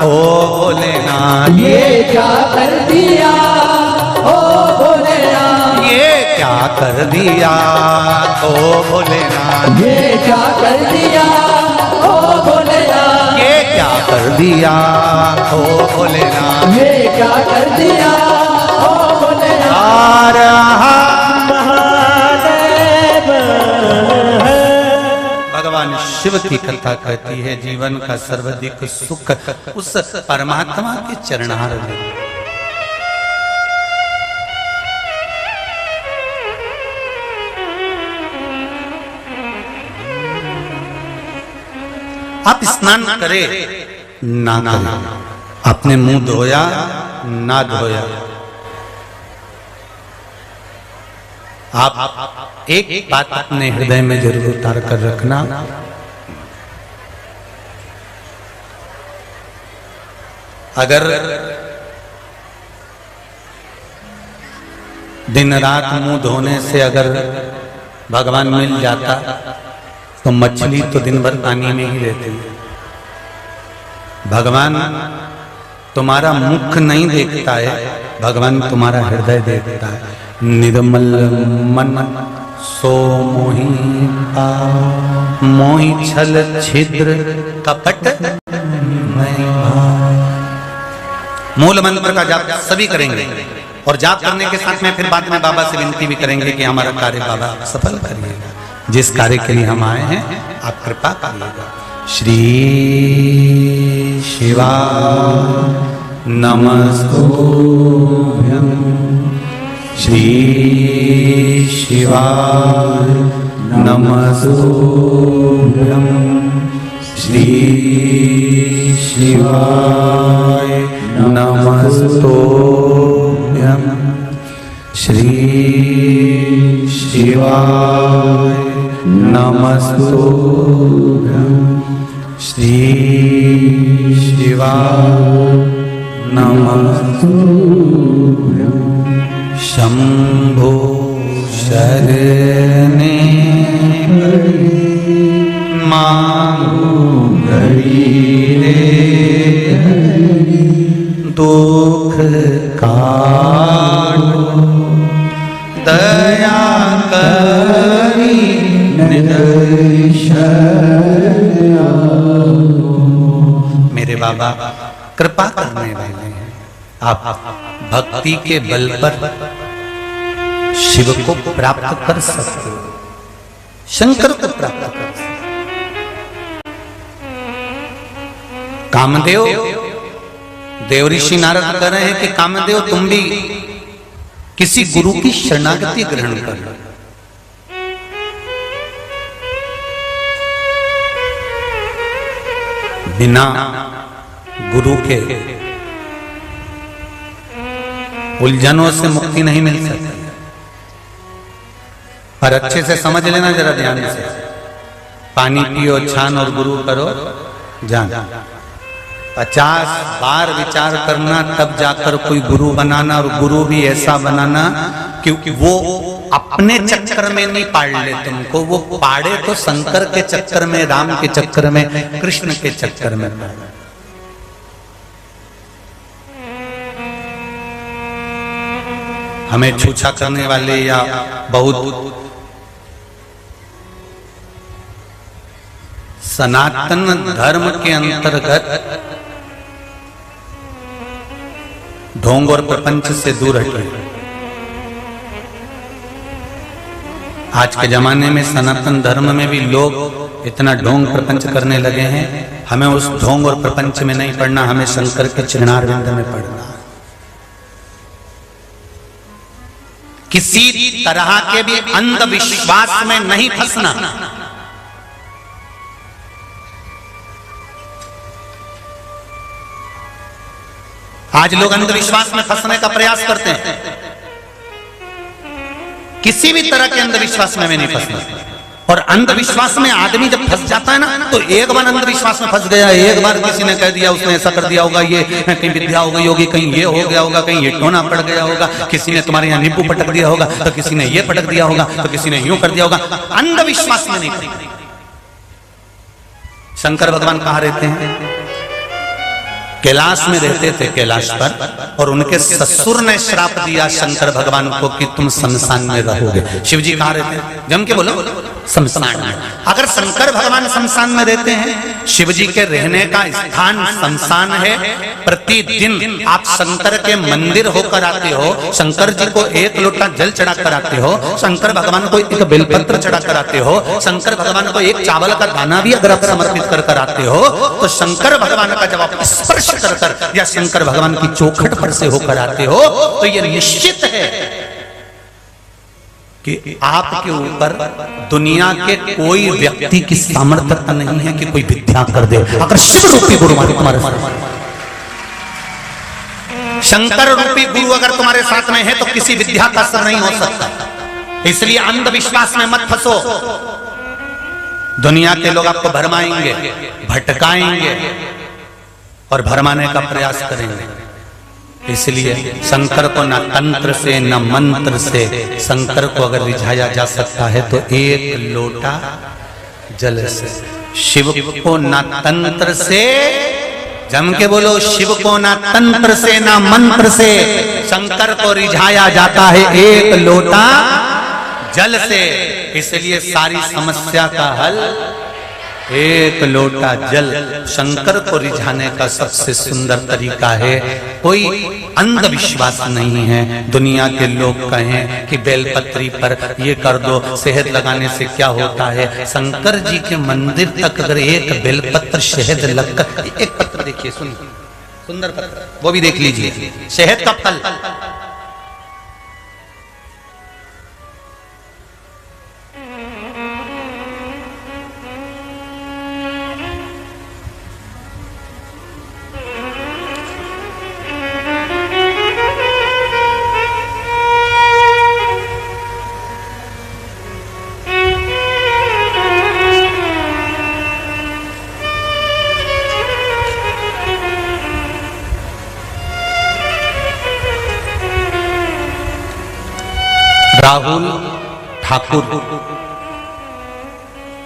ओ भोलेनाथ ये क्या कर दिया ओ भोलेनाथ ये क्या कर दिया ओ भोलेनाथ ये क्या कर दिया ओ भोलेनाथ ये क्या कर दिया ओ भोलेनाथ ये क्या कर दिया ओ भोलेनाथ हर भगवान शिव की कथा कहती है जीवन का सर्वाधिक सुख उस परमात्मा के चरणार में। आप स्नान करें ना करें, आपने मुंह धोया ना धोया, आप एक बात अपने हृदय में जरूर उतार कर रखना, अगर दिन रात मुंह धोने से अगर भगवान मिल जाता तो मछली तो दिन भर पानी में ही रहती है। भगवान तुम्हारा मुख नहीं देखता है, भगवान तुम्हारा हृदय देखता है। निर्मल मन सो मोहि पाव, मोहि छल छिद्र कपट नहीं भाव। मूल मंत्र का जाप सभी करेंगे और जाप करने के साथ में फिर बाद में बाबा से विनती भी करेंगे कि हमारा कार्य बाबा सफल करिएगा। जिस कार्य के लिए हम आए हैं आप कृपा करिएगा। श्री शिवा नमस्तुभ्यं, श्री शिवा नमस्तुभ्यं, श्री शिवाय नमस्तुभ्यं, श्री शिवाय नमस्तुभ्यं, श्री शिवाय नमस्तुभ्यं। शंभो शरणे मांगो घड़ी रे, दुख काटो दया करी मेरे बाबा कृपा करने वाले हैं। आप भक्ति के बल पर शिव को प्राप्त कर सकते हो, शंकर को प्राप्त कर सकते हो। कामदेव, देवऋषि नारद कह रहे हैं कि कामदेव तुम भी किसी गुरु की शरणागति ग्रहण कर लो। बिना गुरु के उलझनों से मुक्ति नहीं मिल सकती। पर अच्छे से समझ लेना जरा ध्यान से। पानी पियो छान और गुरु करो जान। 50 बार विचार करना तब जाकर कोई गुरु बनाना, और गुरु भी ऐसा बनाना क्योंकि वो अपने चक्कर में नहीं पाड़ ले तुमको, वो पाड़े तो शंकर के चक्कर में, राम के चक्कर में, कृष्ण के चक्कर में। हमें छूछा करने वाले या बहुत सनातन धर्म के अंतर्गत ढोंग और प्रपंच से दूर हटे। आज के जमाने में सनातन धर्म में भी लोग इतना ढोंग प्रपंच करने लगे हैं। हमें उस ढोंग और प्रपंच में नहीं पड़ना, हमें शंकर के चरणारविंद में पड़ना। किसी तरह के भी अंधविश्वास में नहीं फंसना। आज लोग अंधविश्वास में फंसने का प्रयास करते हैं। किसी भी तरह के अंधविश्वास में नहीं फंसना। और अंधविश्वास में आदमी जब फंस जाता है ना, तो एक बार अंधविश्वास में फंस गया, एक बार किसी ने कह दिया, उसने ऐसा कर दिया होगा, ये कहीं विद्या हो गई होगी, कहीं ये हो गया होगा, कहीं ये टोना पड़ गया होगा, किसी ने तुम्हारे यहाँ नींबू पटक दिया होगा, तो किसी ने ये पटक दिया होगा, तो किसी ने यूं कर दिया होगा। अंधविश्वास में नहीं फंसना। शंकर भगवान कहाँ रहते हैं? कैलाश में रहते थे, कैलाश पर। और उनके ससुर ने श्राप दिया शंकर भगवान को कि तुम शमशान में रहोगे। शिव जी कहाँ रहते हैं? जम के बोलो, शमशान में। अगर शंकर भगवान शमशान में रहते हैं, शिव जी के रहने का स्थान शमशान है। प्रतिदिन आप शंकर के मंदिर होकर आते हो, शंकर जी को एक लोटा जल चढ़ा कर आते हो, शंकर भगवान को एक बेलपत्र चढ़ा कर आते हो, शंकर भगवान को एक चावल का दाना भी अगर आप समर्पित कर आते हो, तो शंकर भगवान का जब आप स्पर्श कर या शंकर भगवान की चौखट पर से होकर आते हो, तो यह निश्चित है कि आपके ऊपर दुनिया के कोई व्यक्ति की सामर्थ्यता नहीं है कि कोई विद्या कर दे। अगर शिव रूपी गुरु तुम्हारे साथ, शंकर रूपी गुरु अगर तुम्हारे साथ में है, तो किसी विद्या का असर नहीं हो सकता। इसलिए अंधविश्वास में मत फंसो। दुनिया के लोग आपको भरमाएंगे, भटकाएंगे और भरमाने का प्रयास करेंगे। इसलिए शंकर को न तंत्र से न मंत्र से, शंकर को अगर रिझाया जा सकता है तो एक लोटा जल से। शिव को न तंत्र से, जम के बोलो, शिव को न तंत्र से न मंत्र से, शंकर को रिझाया जाता है एक लोटा जल से। इसलिए सारी समस्या का हल एक लोटा जल। शंकर को रिझाने का सबसे सुंदर तरीका है, कोई अंधविश्वास नहीं है। दुनिया के लोग कहें कि बेलपत्री पर ये कर दो, शहद लगाने से क्या होता है। शंकर जी के मंदिर तक अगर एक बेलपत्र शहद लगकर, एक पत्र देखिए, सुंदर पत्र, वो भी देख लीजिए, शहद का फल। राहुल ठाकुर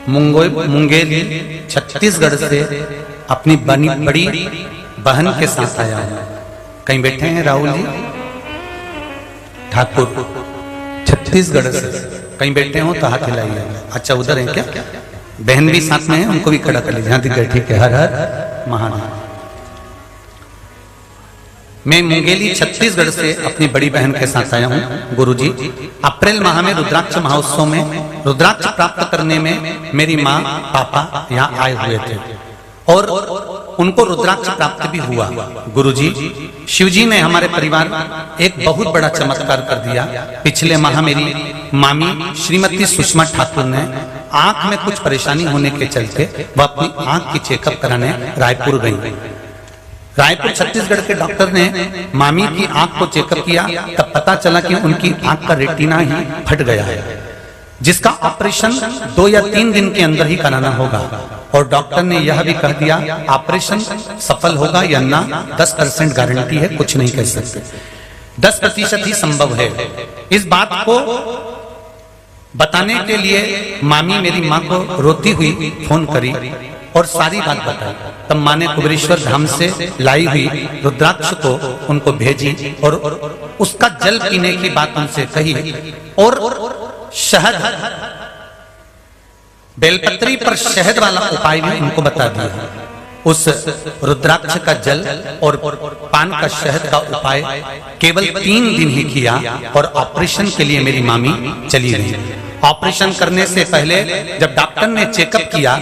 मुंगेली छत्तीसगढ़ से अपनी बड़ी बहन के साथ आया है। कहीं बैठे हैं राहुल जी ठाकुर, छत्तीसगढ़ से कहीं बैठे हो तो हाथ हिलाइए। अच्छा, उधर है क्या? बहन भी साथ में है, उनको भी खड़ा कर लीजिए। हाँ दिख गए, ठीक है। हर हर महादेव। मैं मुंगेली छत्तीसगढ़ से अपनी बड़ी बहन के साथ आया हूँ। गुरुजी, अप्रैल माह में रुद्राक्ष महोत्सव में रुद्राक्ष प्राप्त करने में मेरी माँ पापा यहाँ आए हुए थे और उनको रुद्राक्ष प्राप्त भी हुआ। गुरुजी, शिवजी ने हमारे परिवार एक बहुत बड़ा चमत्कार कर दिया। पिछले माह मेरी मामी श्रीमती सुषमा ठाकुर ने आंख में कुछ परेशानी होने के चलते वह अपनी आंख की चेकअप कराने रायपुर गई। रायपुर छत्तीसगढ़ के डॉक्टर ने मामी की आंख को चेकअप किया, तब पता चला कि उनकी आंख का रेटिना ही फट गया है, जिसका ऑपरेशन 2 या 3 दिन के अंदर ही कराना होगा। और डॉक्टर ने यह भी कह दिया ऑपरेशन सफल होगा या ना 10% गारंटी है, कुछ नहीं कह सकते, 10% ही संभव है। इस बात को बताने के लिए मामी मेरी माँ को रोती हुई फोन करी और सारी बात बताई। तब माँ ने कुबेरेश्वर धाम से लाई हुई रुद्राक्ष को उनको भेजी और उसका जल पीने की बात उनसे कही और शहद, बेलपत्री पर शहद वाला उपाय भी उनको बता दिया। उस रुद्राक्ष का जल और पान का शहद का उपाय केवल 3 दिन ही किया और ऑपरेशन के लिए मेरी मामी चली गई। ऑपरेशन करने से पहले जब डॉक्टर ने चेकअप किया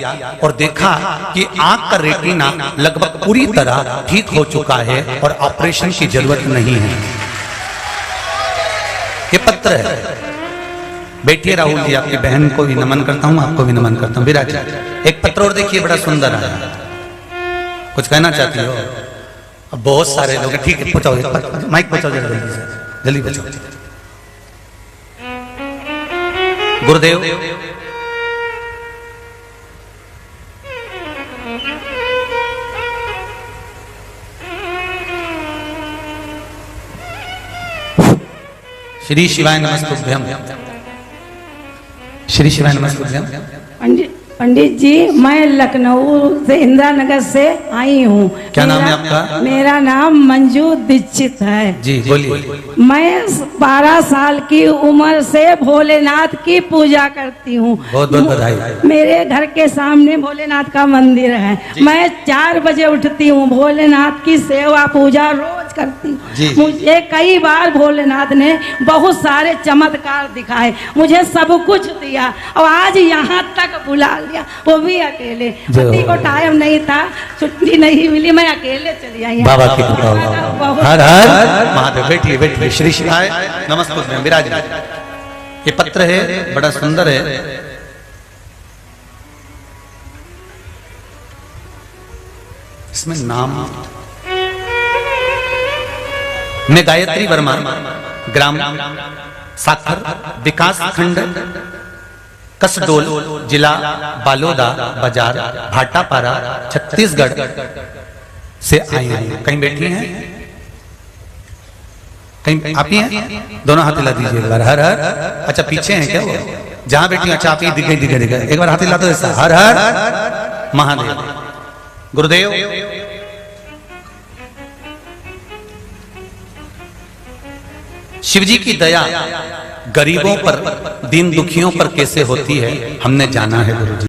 और देखा कि आंख का रेटिना लगभग पूरी तरह ठीक हो चुका है और ऑपरेशन की जरूरत नहीं है। ये पत्र है। बैठिए राहुल जी, आपकी बहन को भी नमन करता हूँ, आपको भी नमन करता हूँ। विराज, एक पत्र और देखिए, बड़ा सुंदर है। कुछ कहना चाहती हो? अब बहुत सारे लोग, ठीक है, पहुंचाओ, माइक पहुंचाओ जल्दी से, जल्दी पहुंचाओ। गुरुदेव, श्री शिवाय नमस्तुभ्यम, श्री शिवाय नमस्तुभ्यम। पंडित जी, मैं लखनऊ से इंदिरा नगर से आई हूँ। क्या नाम है आपका? मेरा नाम मंजू दीक्षित है। जी बोलिए। मैं 12 साल की उम्र से भोलेनाथ की पूजा करती हूँ। बहुत बहुत बधाई। मेरे घर के सामने भोलेनाथ का मंदिर है। मैं 4 बजे उठती हूँ, भोलेनाथ की सेवा पूजा रोज करती हूँ। मुझे कई बार भोलेनाथ ने बहुत सारे चमत्कार दिखाए, मुझे सब कुछ दिया और आज यहाँ तक बुला लिया, वो भी अकेले। पति को टाइम नहीं था, छुट्टी नहीं मिली, मैं अकेले चली आई। बाबा की कृपा। हर हर महादेव। बैठिए बैठिए। श्री शिवाय नमस्तुभ्यम। विराज, ये पत्र है, बड़ा सुंदर है। इसमें नाम, मैं गायत्री वर्मा, ग्राम साखर विकास खंड कसडोल जिला बालोदा बाजार भाटापारा छत्तीसगढ़ से आई हैं। कहीं बैठी हैं, कहीं आप ही हैं? दोनों हाथ हिला दीजिए एक बार। हर हर। अच्छा पीछे हैं क्या वो? जहां बैठी हैं, अच्छा आप ही दिखे दिखे दिखे एक बार हाथ हिला दो ऐसा। हर हर महादेव। गुरुदेव शिव जी की दया गरीबों पर, दीन दुखियों पर कैसे होती है हमने जाना है गुरु जी।